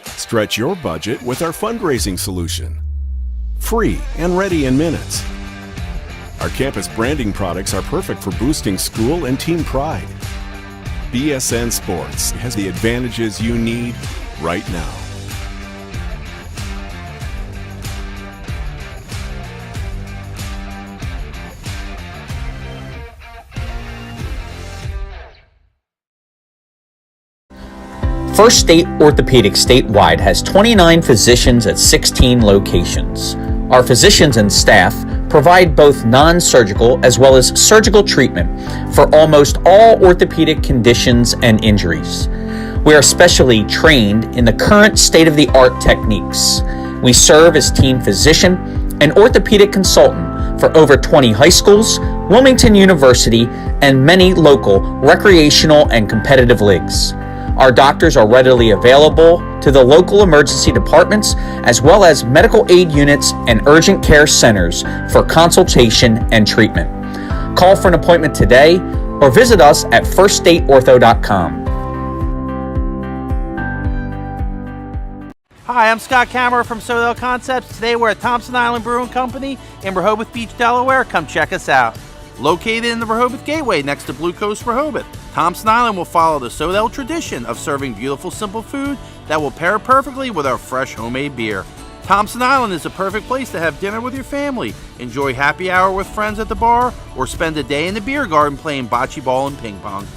Stretch your budget with our fundraising solution. Free and ready in minutes. Our campus branding products are perfect for boosting school and team pride. BSN Sports has the advantages you need right now. First State Orthopedic statewide has 29 physicians at 16 locations. Our physicians and staff provide both non-surgical as well as surgical treatment for almost all orthopedic conditions and injuries. We are specially trained in the current state-of-the-art techniques. We serve as team physician and orthopedic consultant for over 20 high schools, Wilmington University, and many local recreational and competitive leagues. Our doctors are readily available to the local emergency departments as well as medical aid units and urgent care centers for consultation and treatment. Call for an appointment today or visit us at firststateortho.com. Hi, I'm Scott Kammerer from Sodell Concepts. Today we're at Thompson Island Brewing Company in Rehoboth Beach, Delaware. Come check us out. Located in the Rehoboth Gateway next to Blue Coast Rehoboth, Thompson Island will follow the Sodell tradition of serving beautiful, simple food that will pair perfectly with our fresh homemade beer. Thompson Island is a perfect place to have dinner with your family, enjoy happy hour with friends at the bar, or spend a day in the beer garden playing bocce ball and ping pong.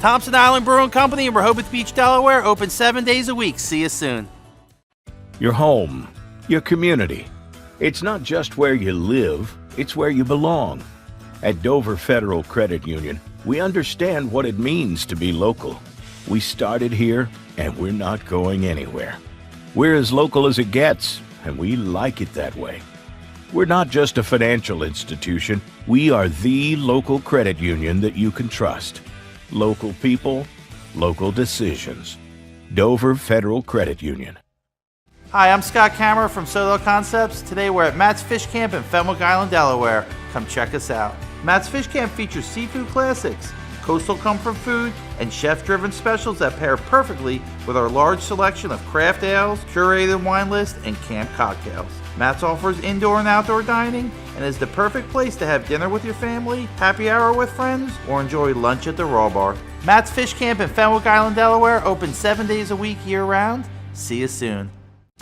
Thompson Island Brewing Company in Rehoboth Beach, Delaware, open 7 days a week. See you soon. Your home, your community. It's not just where you live, it's where you belong. At Dover Federal Credit Union, we understand what it means to be local. We started here, and we're not going anywhere. We're as local as it gets, and we like it that way. We're not just a financial institution. We are the local credit union that you can trust. Local people, local decisions. Dover Federal Credit Union. Hi, I'm Scott Kammerer from Sodell Concepts. Today we're at Matt's Fish Camp in Fenwick Island, Delaware. Come check us out. Matt's Fish Camp features seafood classics, coastal comfort food, and chef-driven specials that pair perfectly with our large selection of craft ales, curated wine list, and camp cocktails. Matt's offers indoor and outdoor dining and is the perfect place to have dinner with your family, happy hour with friends, or enjoy lunch at the Raw Bar. Matt's Fish Camp in Fenwick Island, Delaware, open 7 days a week year-round. See you soon.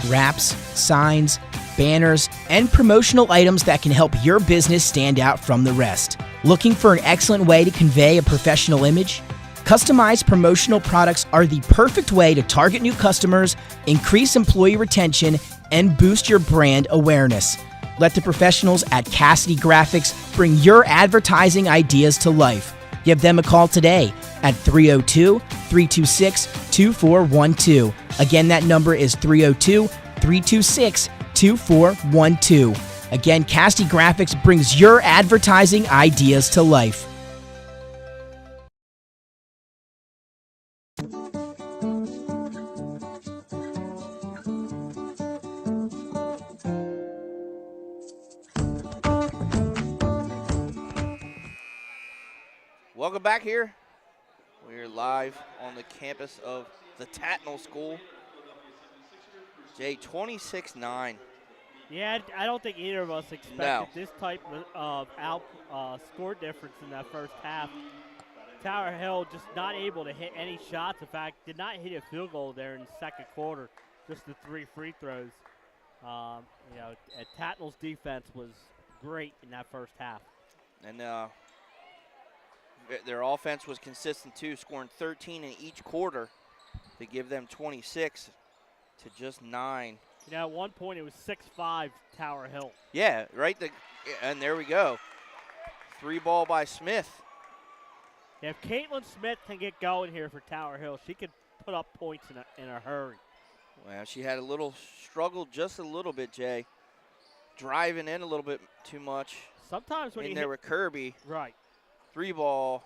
Wraps, signs, banners, and promotional items that can help your business stand out from the rest. Looking for an excellent way to convey a professional image? Customized promotional products are the perfect way to target new customers, increase employee retention, and boost your brand awareness. Let the professionals at Cassidy Graphics bring your advertising ideas to life. Give them a call today at 302-326-2412. Again, that number is 302-326-2412. Again, Cassidy Graphics brings your advertising ideas to life. Welcome back here. We're live on the campus of the Tatnall School. Jay, 26-9. Yeah, I don't think either of us expected this type of score difference in that first half. Tower Hill just not able to hit any shots. In fact, did not hit a field goal there in the second quarter, just the 3 free throws. You know, Tatnall's defense was great in that first half. And their offense was consistent too, scoring 13 in each quarter to give them 26 to just 9. You know, at one point it was 6-5 Tower Hill. Yeah, right. And there we go. 3 ball by Smith. If Caitlin Smith can get going here for Tower Hill, she could put up points in a hurry. Well, she had a little struggle, just a little bit, Jay. Driving in a little bit too much. Sometimes when in you there hit, with Kirby. Right. 3 ball.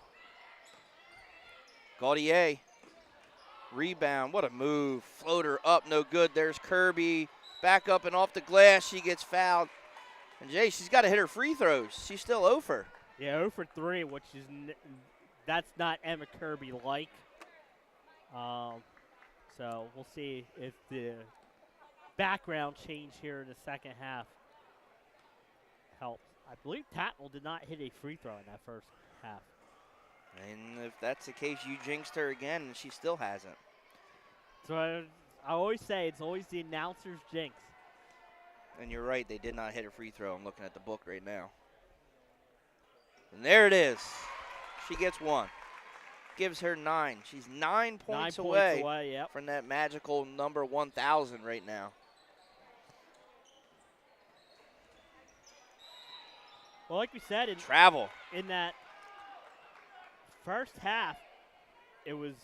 Gaudier. Rebound. What a move. Floater up, no good. There's Kirby. Back up and off the glass. She gets fouled. And Jay, she's got to hit her free throws. She's still 0 for. Yeah, 0 for 3, which is that's not Emma Kirby like. So we'll see if the background change here in the second half helps. I believe Tatnall did not hit a free throw in that first half. And if that's the case, you jinxed her again, and she still hasn't. So I always say it's always the announcer's jinx. And you're right, they did not hit a free throw. I'm looking at the book right now. And there it is. She gets 1. Gives her 9. She's 9 points away yep, from that magical number 1,000 right now. Well, like we said, travel in that first half, it was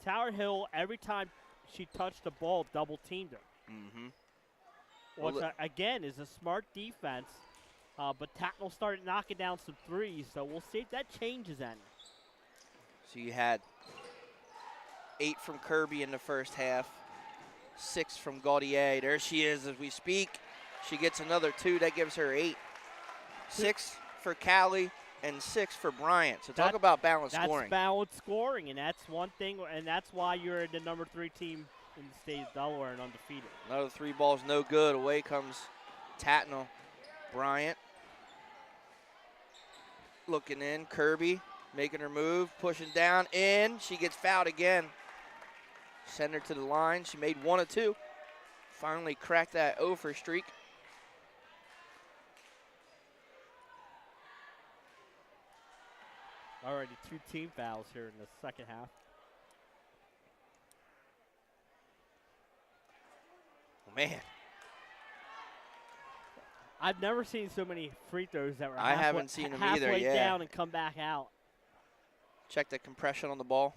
Tower Hill, every time she touched the ball, double-teamed her. Mm-hmm. Which, again, is a smart defense, but Tatnall started knocking down some threes, so we'll see if that changes any. So you had 8 from Kirby in the first half, 6 from Gaudier. There she is as we speak. She gets another 2. That gives her 8. 6 for Callie and 6 for Bryant. So talk about balanced scoring. That's balanced scoring, and that's one thing, and that's why you're the number 3 team in the state of Delaware and undefeated. Another 3 balls, no good. Away comes Tatnall. Bryant looking in. Kirby making her move, pushing down, in. She gets fouled again. Send her to the line. She made 1 of 2. Finally cracked that 0 for streak. Already 2 team fouls here in the second half. Oh, man. I've never seen so many free throws that were I haven't seen them either, halfway yeah. down and come back out. Check the compression on the ball.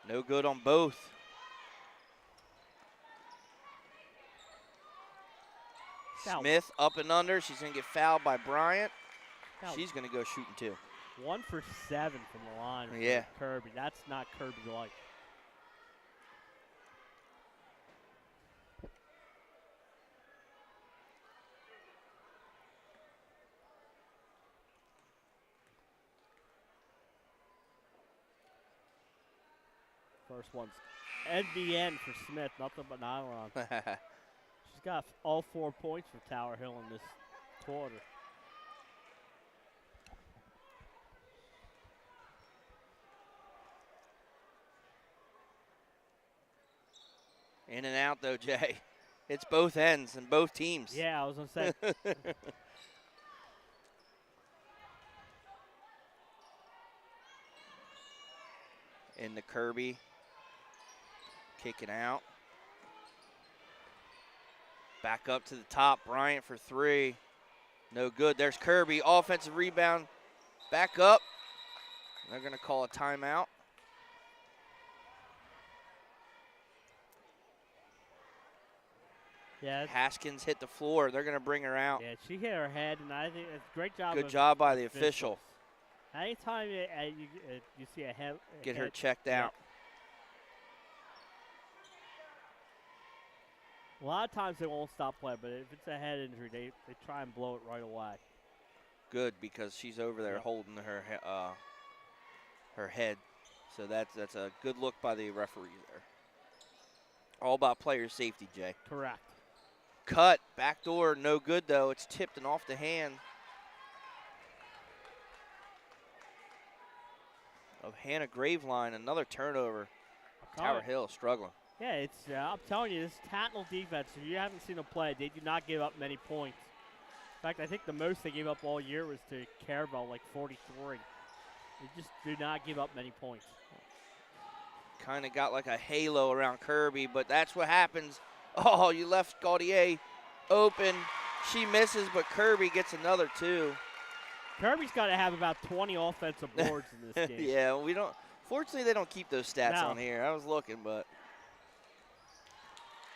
No good on both. Smith up and under. She's going to get fouled by Bryant. She's going to go shooting 2. 1 for 7 from the line for Kirby. That's not Kirby-like. First one's NBN for Smith, nothing but nylon. She's got all 4 points for Tower Hill in this quarter. In and out, though, Jay. It's both ends and both teams. Yeah, I was going to say. In the Kirby. Kicking out. Back up to the top. Bryant for 3. No good. There's Kirby. Offensive rebound. Back up. They're going to call a timeout. Yeah. Haskins hit the floor. They're going to bring her out. Yeah, she hit her head, and I think it's a great job. Good job by the official. Anytime you see a head. Get her checked out. A lot of times they won't stop play, but if it's a head injury, they try and blow it right away. Good, because she's over there holding her head. So that's a good look by the referee there. All about player safety, Jay. Correct. Cut, backdoor, no good though. It's tipped and off the hand of Hannah Graveline. Another turnover. Tower Hill struggling. Yeah, it's. I'm telling you, this Tatnall defense. If you haven't seen them play, they do not give up many points. In fact, I think the most they gave up all year was to Kirby, like 43. They just do not give up many points. Kind of got like a halo around Kirby, but that's what happens. Oh, you left Gaudier open. She misses, but Kirby gets another 2. Kirby's got to have about 20 offensive boards in this game. Yeah, we don't. Fortunately, they don't keep those stats on here. I was looking, but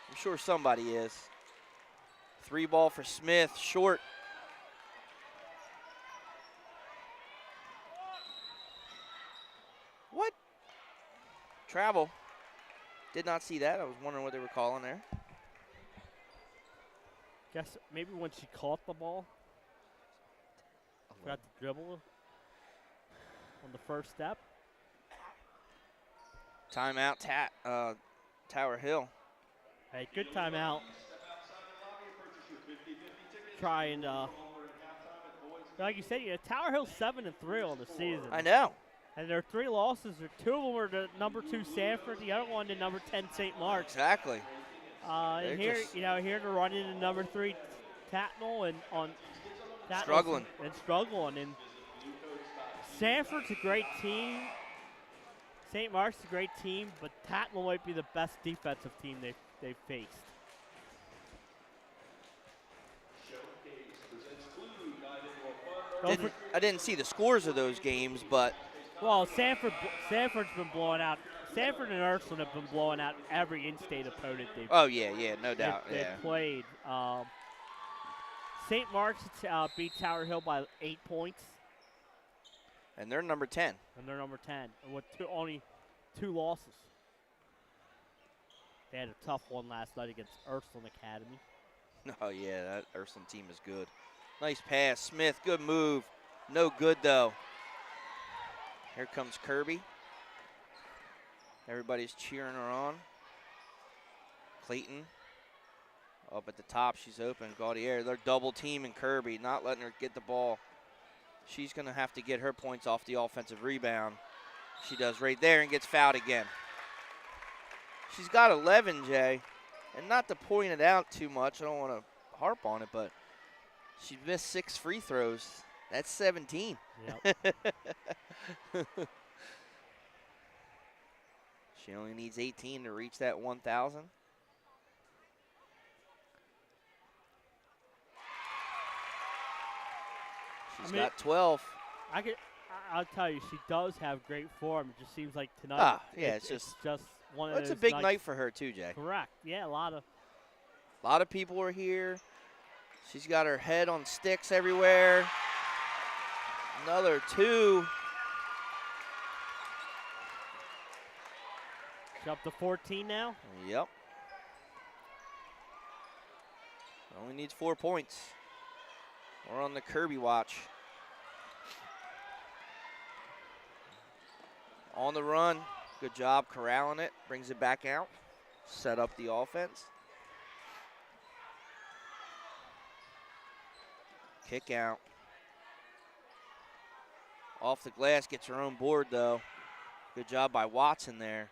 I'm sure somebody is. 3 ball for Smith, short. What? Travel. Did not see that. I was wondering what they were calling there. Guess maybe when she caught the ball, forgot to dribble on the first step. Timeout, Tower Hill. Hey, good timeout. Trying to, like you said, Tower Hill's 7-3 on the season. I know. And their 3 losses, 2 of them were to number 2 Sanford, the other one to number 10 St. Mark's. Exactly. And here, here to run into number 3 Tatnall and on Tatnall struggling. And Sanford's a great team. St. Mark's a great team, but Tatnall might be the best defensive team they've faced. I didn't see the scores of those games, but well, Sanford's been blowing out. Sanford and Ursuline have been blowing out every in-state opponent they've. Oh yeah, no doubt. They've played. St. Mark's beat Tower Hill by 8 points. And they're number 10. And with only 2 losses. They had a tough one last night against Ursuline Academy. Oh yeah, that Ursuline team is good. Nice pass, Smith. Good move. No good though. Here comes Kirby. Everybody's cheering her on. Clayton up at the top. She's open. Gaudier. They're double teaming Kirby, not letting her get the ball. She's going to have to get her points off the offensive rebound. She does right there and gets fouled again. She's got 11, Jay. And not to point it out too much, I don't want to harp on it, but she missed 6 free throws. That's 17. Yep. She only needs 18 to reach that 1,000. She's got 12. I'll tell you, she does have great form. It just seems like tonight. It's just one of those. It's a big night for her too, Jay. Correct. Yeah, a lot of people are here. She's got her head on sticks everywhere. Another 2. She's up to 14 now. Yep. Only needs 4 points. We're on the Kirby watch. On the run. Good job corralling it. Brings it back out. Set up the offense. Kick out. Off the glass, gets her own board though. Good job by Watson there.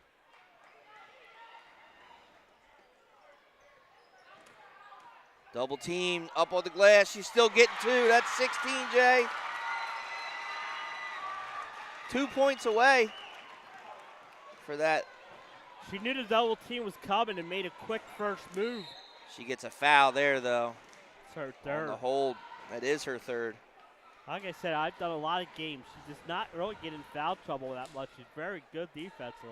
Double team, up on the glass. She's still getting 2. That's 16, Jay. 2 points away for that. She knew the double team was coming and made a quick first move. She gets a foul there, though. It's her third. On the hold. That is her third. Like I said, I've done a lot of games. She does not really get in foul trouble that much. She's very good defensively.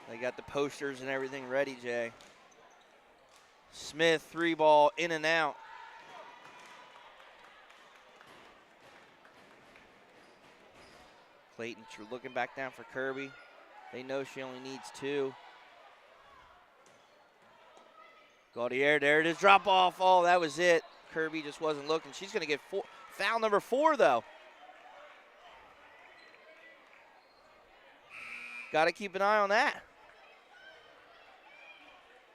They got the posters and everything ready, Jay. Smith, 3 ball, in and out. Clayton looking back down for Kirby. They know she only needs 2. Gaudier, there it is, drop off. Oh, that was it. Kirby just wasn't looking. She's going to get foul number 4, though. Got to keep an eye on that.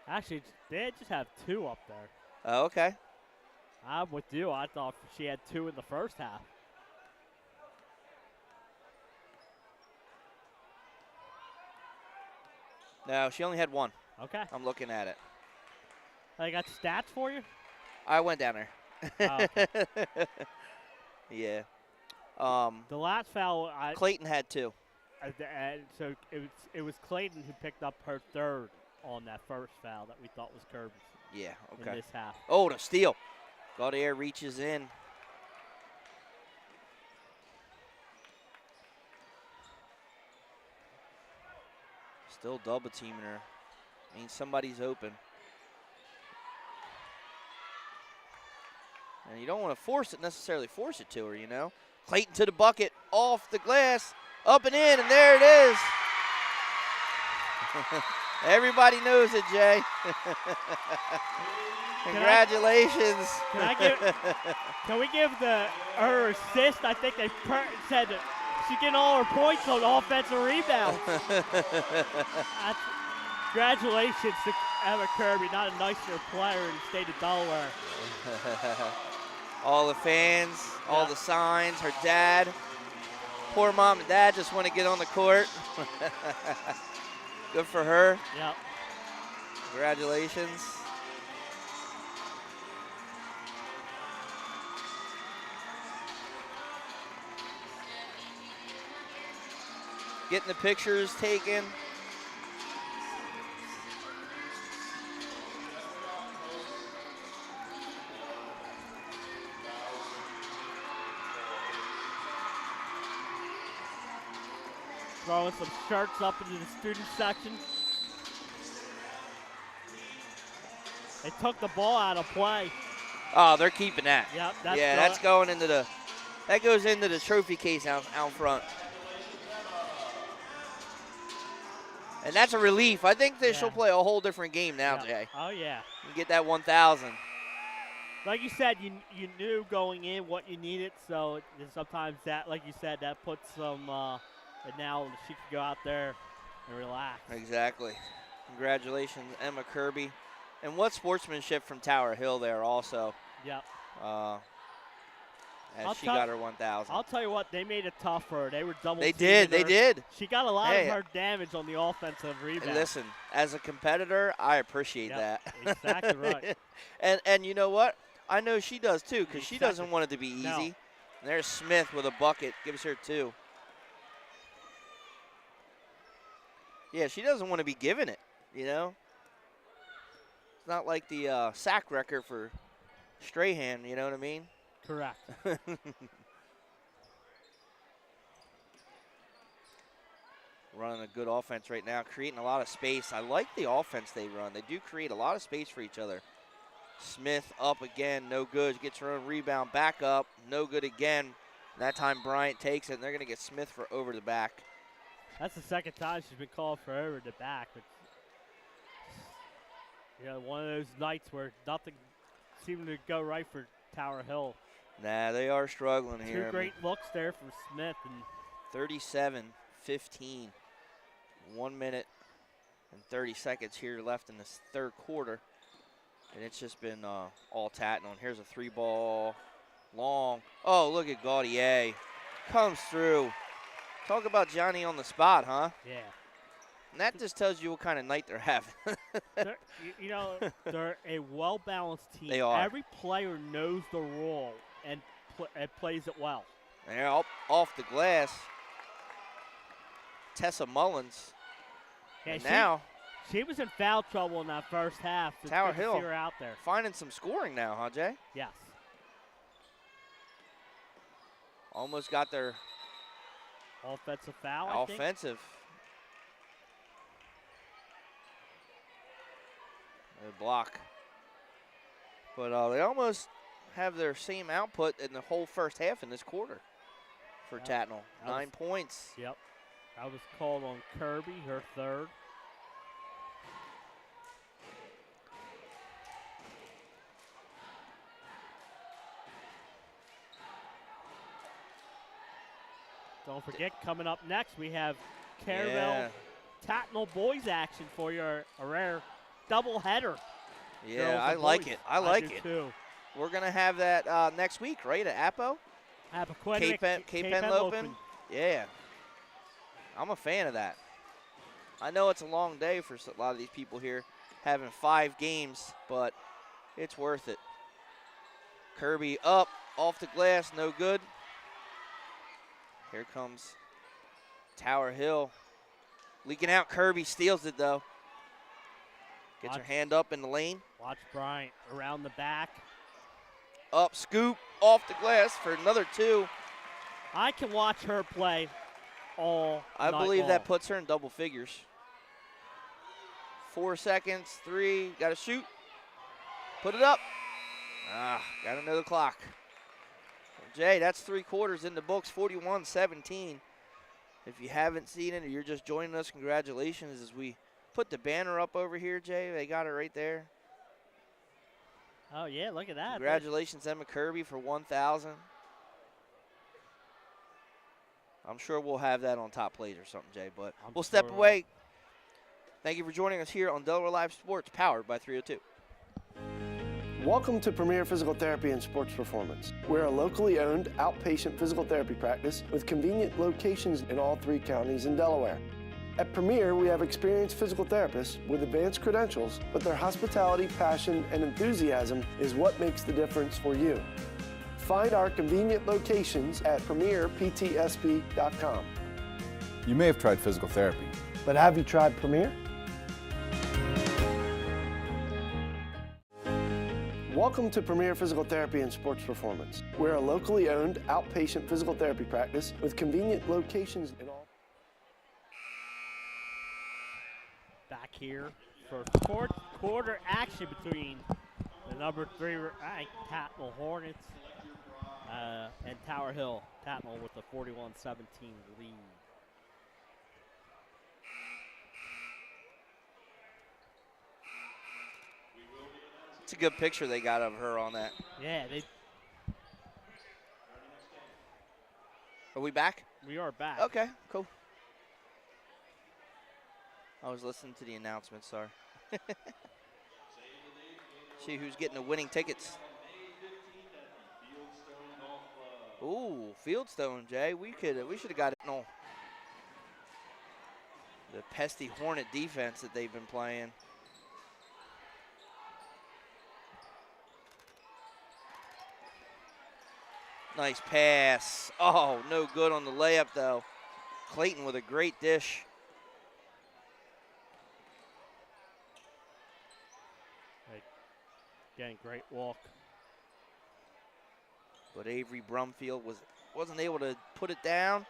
Actually, they just have 2 up there. Oh, okay. I'm with you. I thought she had 2 in the first half. No, she only had one. Okay. I'm looking at it. I got stats for you? I went down there. Oh, okay. Yeah. The last foul, Clayton had 2. and so it was Clayton who picked up her 3rd on that first foul that we thought was Kirby's. Yeah, okay. In this half. Oh, the steal. Gaudier reaches in. Still double teaming her. Means somebody's open. And you don't want to necessarily force it to her, you know. Clayton to the bucket, off the glass, up and in, and there it is. Everybody knows it, Jay. Congratulations. Can we give her assist? I think they said that she's getting all her points on offensive rebounds. Congratulations to Emma Kirby, not a nicer player in the state of Delaware. All the fans, all the signs, her dad. Poor mom and dad just want to get on the court. Good for her. Yep. Congratulations. Getting the pictures taken. Throwing some shirts up into the student section. They took the ball out of play. Oh, they're keeping that. Yep. That's going into that goes into the trophy case out front. And that's a relief. I think she'll play a whole different game now, Jay. Oh, yeah. You get that 1,000. Like you said, you knew going in what you needed, so sometimes that, like you said, that puts some and now she can go out there and relax. Exactly. Congratulations, Emma Kirby. And what sportsmanship from Tower Hill there also. Yep. As she got her 1,000. I'll tell you what, they made it tough for her. They were double They did. She got a lot of her damage on the offensive rebound. And listen, as a competitor, I appreciate that. Exactly right. And you know what? I know she does too, because she doesn't want it to be easy. No. And there's Smith with a bucket, gives her 2. Yeah, she doesn't want to be giving it, you know? It's not like the sack record for Strahan, you know what I mean? Correct. Running a good offense right now, creating a lot of space. I like the offense they run. They do create a lot of space for each other. Smith up again, no good. Gets her own rebound, back up, no good again. That time Bryant takes it, and they're going to get Smith for over the back. That's the second time she's been called for over the back. But, one of those nights where nothing seemed to go right for Tower Hill. Nah, they are struggling here. 2 great looks there from Smith. And 37-15. 1 minute and 30 seconds here left in this third quarter. And it's just been all Tatnall. Here's a 3-ball, long. Oh, look at Gaudier. Comes through. Talk about Johnny on the spot, huh? Yeah. And that just tells you what kind of night they're having. They're a well-balanced team. They are. Every player knows the role and plays it well. And they're off the glass. Tessa Mullins. Yeah, and now she was in foul trouble in that first half. It's Tower good to Hill see her out there. finding some scoring now, huh, Jay? Yes. Almost got their offensive foul, I think. Offensive. A block. But they almost have their same output in the whole first half in this quarter for Tatnall. 9 points. Yep. That was called on Kirby, her 3rd. Don't forget, coming up next, we have Caravelle Tatnall boys action for your rare double-header. Yeah, I like it. I like it. Too. We're going to have that next week, right, at Appo? Appoquinimink, Cape Henlopen. Yeah. I'm a fan of that. I know it's a long day for a lot of these people here, having 5 games, but it's worth it. Kirby up, off the glass, no good. Here comes Tower Hill. Leaking out, Kirby steals it though. Gets her hand up in the lane. Watch Bryant around the back. Up, scoop, off the glass for another 2. I can watch her play all I night believe long. that puts her in double figures. 4 seconds, 3, gotta shoot. Put it up. Gotta know the clock. Jay, that's 3 quarters in the books, 41-17. If you haven't seen it or you're just joining us, congratulations as we put the banner up over here, Jay. They got it right there. Oh, yeah, look at that. Congratulations, Emma Kirby, for 1,000. I'm sure we'll have that on top plays or something, Jay, but we'll step away. Thank you for joining us here on Delaware Live Sports, powered by 302. Welcome to Premier Physical Therapy and Sports Performance. We're a locally owned outpatient physical therapy practice with convenient locations in all 3 counties in Delaware. At Premier, we have experienced physical therapists with advanced credentials, but their hospitality, passion, and enthusiasm is what makes the difference for you. Find our convenient locations at premierptsp.com. You may have tried physical therapy. But have you tried Premier? Welcome to Premier Physical Therapy and Sports Performance. We're a locally owned outpatient physical therapy practice with convenient locations in all. Back here for quarter action between the number 3 ranked Tatnall Hornets and Tower Hill. Tatnall with a 41-17 lead. It's a good picture they got of her on that. Yeah, Are we back? We are back. Okay, cool. I was listening to the announcement, sorry. See who's getting the winning tickets. Ooh, Fieldstone, Jay. We should have got it. No. The pesky Hornet defense that they've been playing. Nice pass. Oh, no good on the layup, though. Clayton with a great dish. Again, great walk. But Avery Brumfield wasn't able to put it down.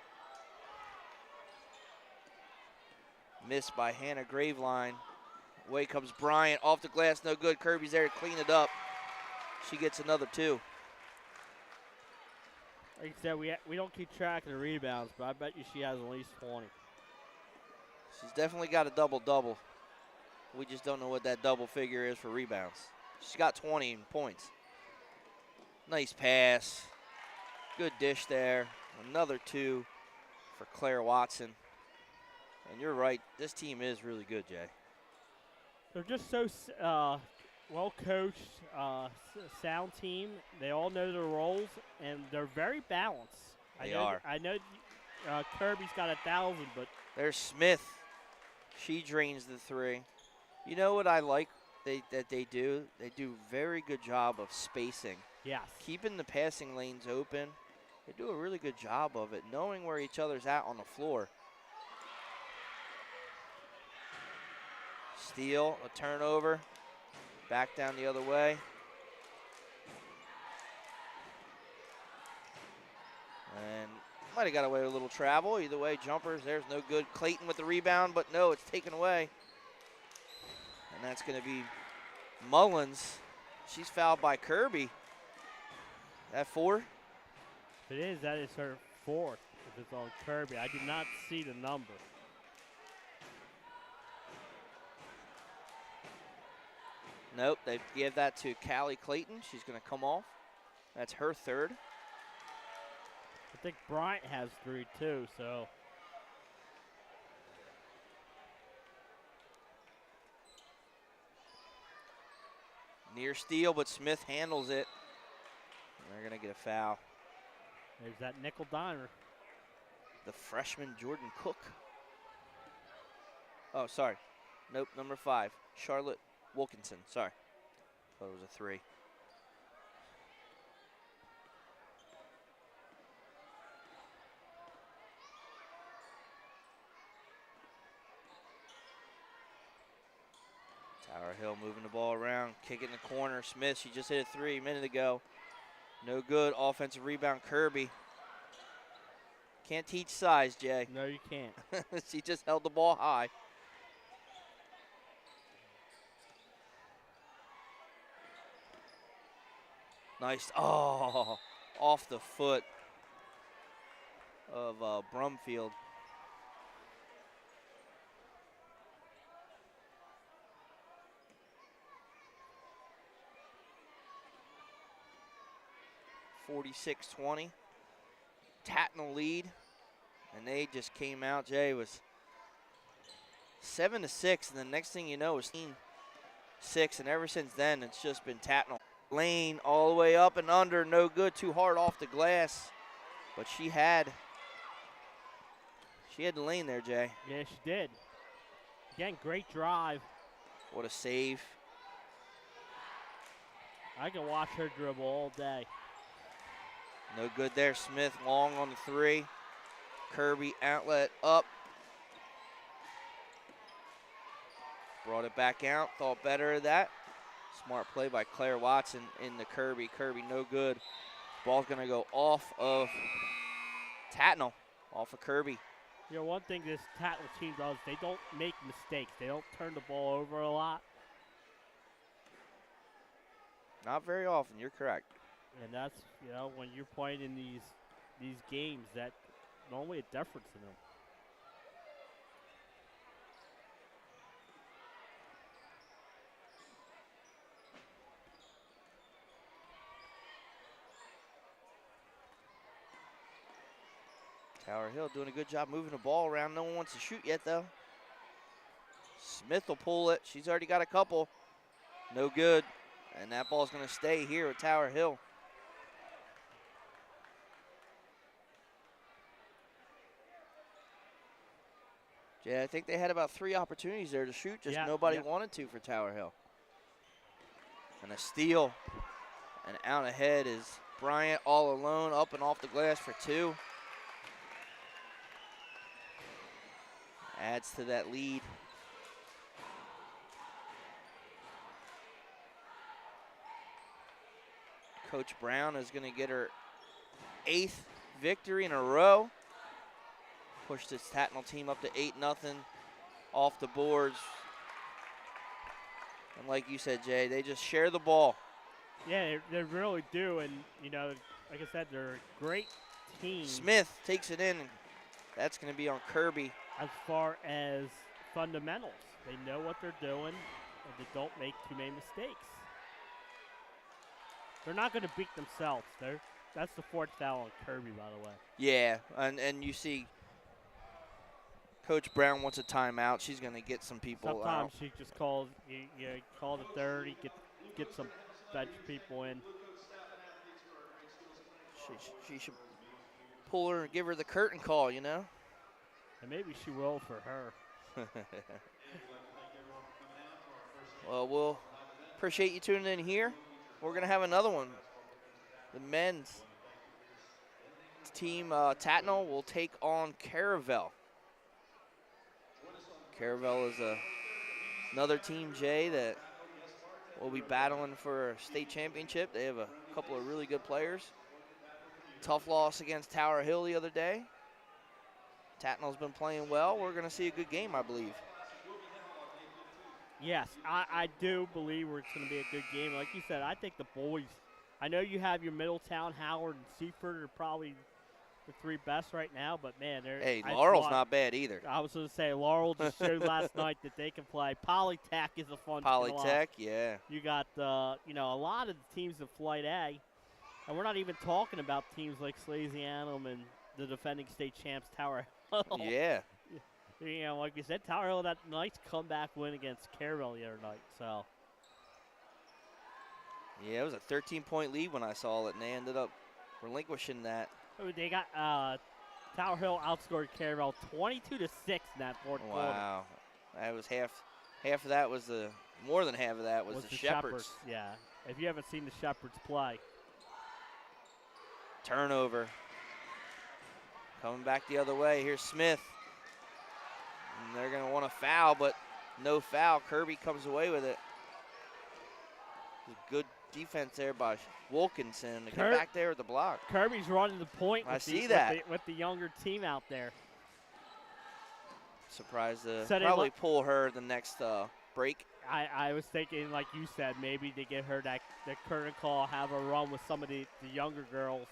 Missed by Hannah Graveline. Away comes Bryant. Off the glass, no good. Kirby's there to clean it up. She gets another 2. Like I said, we don't keep track of the rebounds, but I bet you she has at least 20. She's definitely got a double-double. We just don't know what that double figure is for rebounds. She's got 20 points. Nice pass. Good dish there. Another 2 for Claire Watson. And you're right, this team is really good, Jay. They're just so well-coached, sound team. They all know their roles, and they're very balanced. They are. I know Kirby's got 1,000, but there's Smith. She drains the 3. You know what I like that they do? They do a very good job of spacing. Yes. Keeping the passing lanes open. They do a really good job of it, knowing where each other's at on the floor. Steal, a turnover. Back down the other way. And might have got away with a little travel. Either way, jumpers, there's no good. Clayton with the rebound, but no, it's taken away. And that's going to be Mullins. She's fouled by Kirby. That 4? If it is, that is her 4th. If it's on Kirby, I did not see the number. Nope, they give that to Callie Clayton. She's going to come off. That's her 3rd. I think Bryant has 3 too, so. Near steal, but Smith handles it. And they're going to get a foul. There's that nickel diner. The freshman Jordan Cook. Oh, sorry. Nope, number 5, Charlotte Wilkinson. Sorry. Thought it was a 3. Tower Hill moving the ball around, kicking the corner. Smith, she just hit a 3 a minute ago. No good. Offensive rebound, Kirby. Can't teach size, Jay. No, you can't. She just held the ball high. Nice. Oh, off the foot of Brumfield. (46-20). Tatnall lead, and they just came out. Jay, was 7-6, and the next thing you know, it's 6, and ever since then, it's just been Tatnall. Lane all the way up and under, no good, too hard off the glass, but she had the lane there, Jay. Yeah, she did. Again, great drive. What a save. I can watch her dribble all day. No good there. Smith long on the 3. Kirby outlet up. Brought it back out. Thought better of that. Smart play by Claire Watson in the Kirby. Kirby no good. Ball's going to go off of Tatnall. Off of Kirby. You know, one thing this Tatnall team does, they don't make mistakes. They don't turn the ball over a lot. Not very often. You're correct. And that's, you know, when you're playing in these games, that normally a difference in them. Tower Hill doing a good job moving the ball around. No one wants to shoot yet, though. Smith will pull it. She's already got a couple. No good. And that ball's going to stay here at Tower Hill. Yeah, I think they had about 3 opportunities there to shoot. Just nobody wanted to for Tower Hill. And a steal. And out ahead is Bryant all alone, up and off the glass for 2. Adds to that lead. Coach Brown is going to get her 8th victory in a row. Pushed this Tatnall team up to 8-0 off the boards. And like you said, Jay, they just share the ball. Yeah, they really do. And, you know, like I said, they're a great team. Smith takes it in. And that's going to be on Kirby. As far as fundamentals, they know what they're doing, and they don't make too many mistakes. They're not going to beat themselves. That's the 4th foul on Kirby, by the way. Yeah, and you see Coach Brown wants a timeout. She's going to get some people Sometimes out. she just calls call the 30, get some bench people in. She should pull her and give her the curtain call, you know? And maybe she will for her. Well, we'll appreciate you tuning in here. We're going to have another one. The men's team, Tatnall, will take on Caravel. Caravel is another team, Jay, that will be battling for a state championship. They have a couple of really good players. Tough loss against Tower Hill the other day. Tatnall's been playing well. We're going to see a good game, I believe. Yes, I do believe it's going to be a good game. Like you said, I think the boys, I know you have your Middletown, Howard, and Seaford are probably the 3 best right now, but, man, they're... Hey, Laurel's not bad either. I was going to say, Laurel just showed last night that they can play. Polytech is a fun team. Polytech, yeah. You got, a lot of the teams in Flight A, and we're not even talking about teams like Slasianum and the defending state champs, Tower Hill. Yeah. You know, like you said, Tower Hill, that nice comeback win against Caravel the other night. So. Yeah, it was a 13-point lead when I saw it, and they ended up relinquishing that. They got Tower Hill outscored Caravel 22-6 in that 4th quarter. Wow. That was half of that was more than half of that was the Shepherds. Yeah. If you haven't seen the Shepherds play. Turnover. Coming back the other way. Here's Smith. And they're going to want a foul, but no foul. Kirby comes away with it. Good defense there by Wilkinson to get back there with the block. Kirby's running the point with the younger team out there. Surprised to probably pull her the next break. I was thinking, like you said, maybe they get her that curtain call, have her run with some of the younger girls.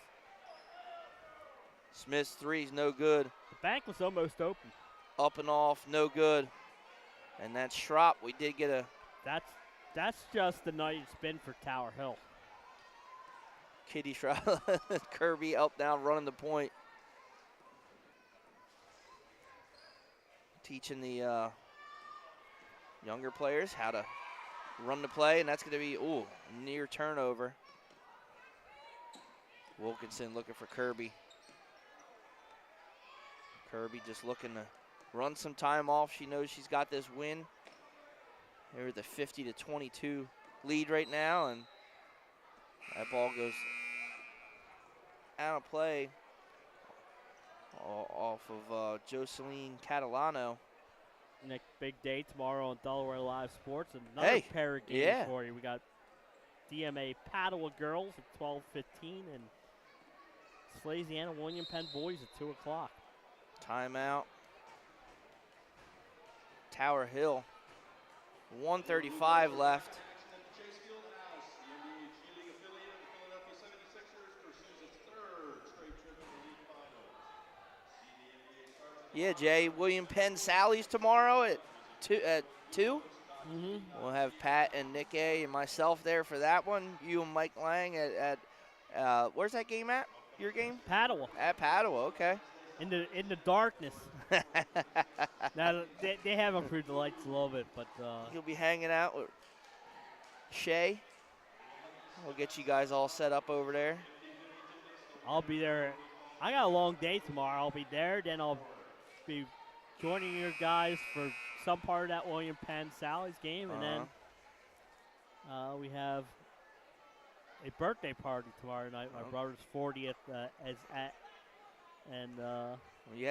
Smith's three's no good. The bank was almost open. Up and off, no good. And that's Schropp. We did get a... That's just the night it's been for Tower Hill. Kitty Schropp, Kirby up down running the point. Teaching the younger players how to run the play, and that's going to be, near turnover. Wilkinson looking for Kirby. Kirby just looking to run some time off. She knows she's got this win. They're at the 50-22 lead right now, and that ball goes out of play off of Jocelyn Catalano. Next big day tomorrow on Delaware Live Sports. Another pair of games for you. We got DMA Padua Girls at 12:15 and Slasiana William Penn Boys at 2 o'clock. Timeout. Tower Hill. 1:35 left. Yeah, Jay. William Penn Sally's tomorrow at 2. Mm-hmm. We'll have Pat and Nick A. and myself there for that one. You and Mike Lang at where's that game at? Your game? Padua. At Padua, okay. In the darkness. Now they have improved the lights a little bit, but you'll be hanging out with Shay. We'll get you guys all set up over there. I'll be there. I got a long day tomorrow. I'll be there. Then I'll be joining your guys for some part of that William Penn Sally's game, and then we have a birthday party tomorrow night. My brother's 40th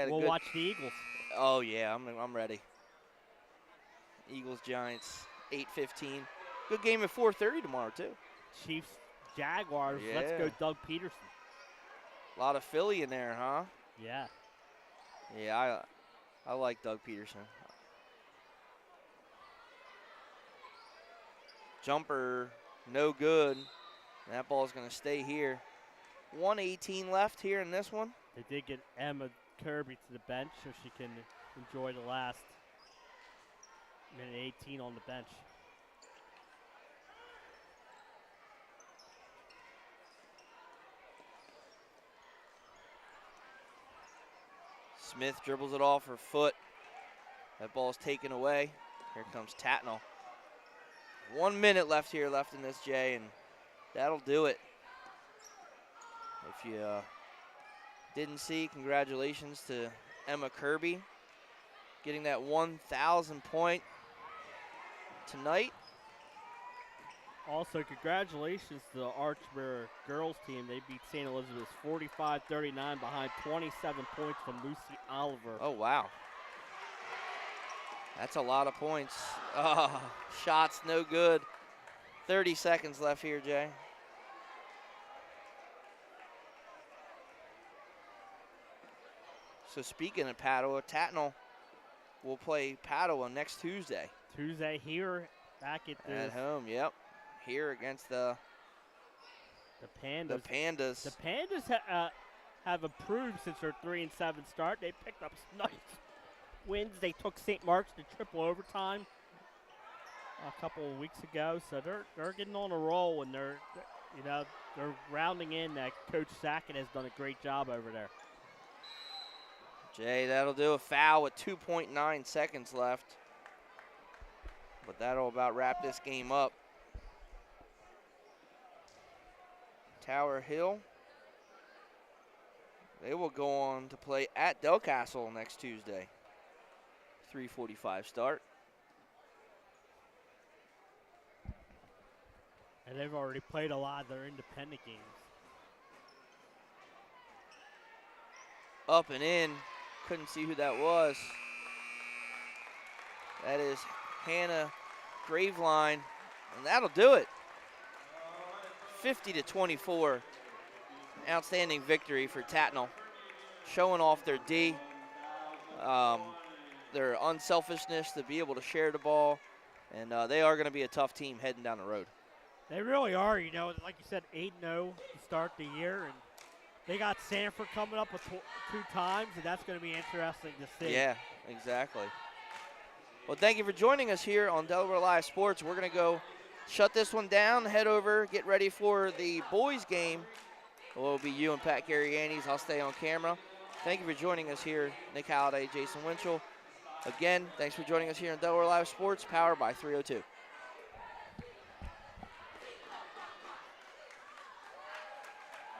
we'll watch the Eagles. Oh yeah, I'm ready. Eagles Giants 8:15. Good game at 4:30 tomorrow too. Chiefs Jaguars. Yeah. Let's go, Doug Peterson. A lot of Philly in there, huh? Yeah. Yeah, I like Doug Peterson. Jumper, no good. That ball's going to stay here. 1:18 left here in this one. They did get Emma Kirby to the bench so she can enjoy the last minute 18 on the bench. Smith dribbles it off her foot. That ball's taken away. Here comes Tatnall. 1 minute left in this, Jay, and that'll do it. If you didn't see, congratulations to Emma Kirby getting that 1,000 point tonight. Also, congratulations to the Archborough girls team. They beat St. Elizabeth's 45-39 behind 27 points from Lucy Oliver. Oh, wow. That's a lot of points. Oh, shots no good. 30 seconds left here, Jay. So speaking of Padua, Tatnall will play Padua next Tuesday. Tuesday here, back at home, yep. Here against the Pandas. The Pandas. The Pandas have improved since their 3-7 start. They picked up some nice wins. They took St. Mark's to triple overtime a couple of weeks ago, so they're getting on a roll, and they're rounding in that Coach Sackett has done a great job over there. Jay, that'll do. A foul with 2.9 seconds left, but that'll about wrap this game up. Tower Hill, they will go on to play at Del Castle next Tuesday. 3:45 start. And they've already played a lot of their independent games. Up and in. Couldn't see who that was. That is Hannah Graveline, and that'll do it. 50-24. Outstanding victory for Tatnall. Showing off their D, their unselfishness to be able to share the ball, and they are going to be a tough team heading down the road. They really are, you know, like you said, 8-0 to start the year, and they got Sanford coming up with 2 times, and that's going to be interesting to see. Yeah, exactly. Well, thank you for joining us here on Delaware Live Sports. We're going to go shut this one down, head over, get ready for the boys' game. Well, it'll be you and Pat Garriani's. I'll stay on camera. Thank you for joining us here, Nick Halliday, Jason Winchell. Again, thanks for joining us here on Delaware Live Sports, powered by 302.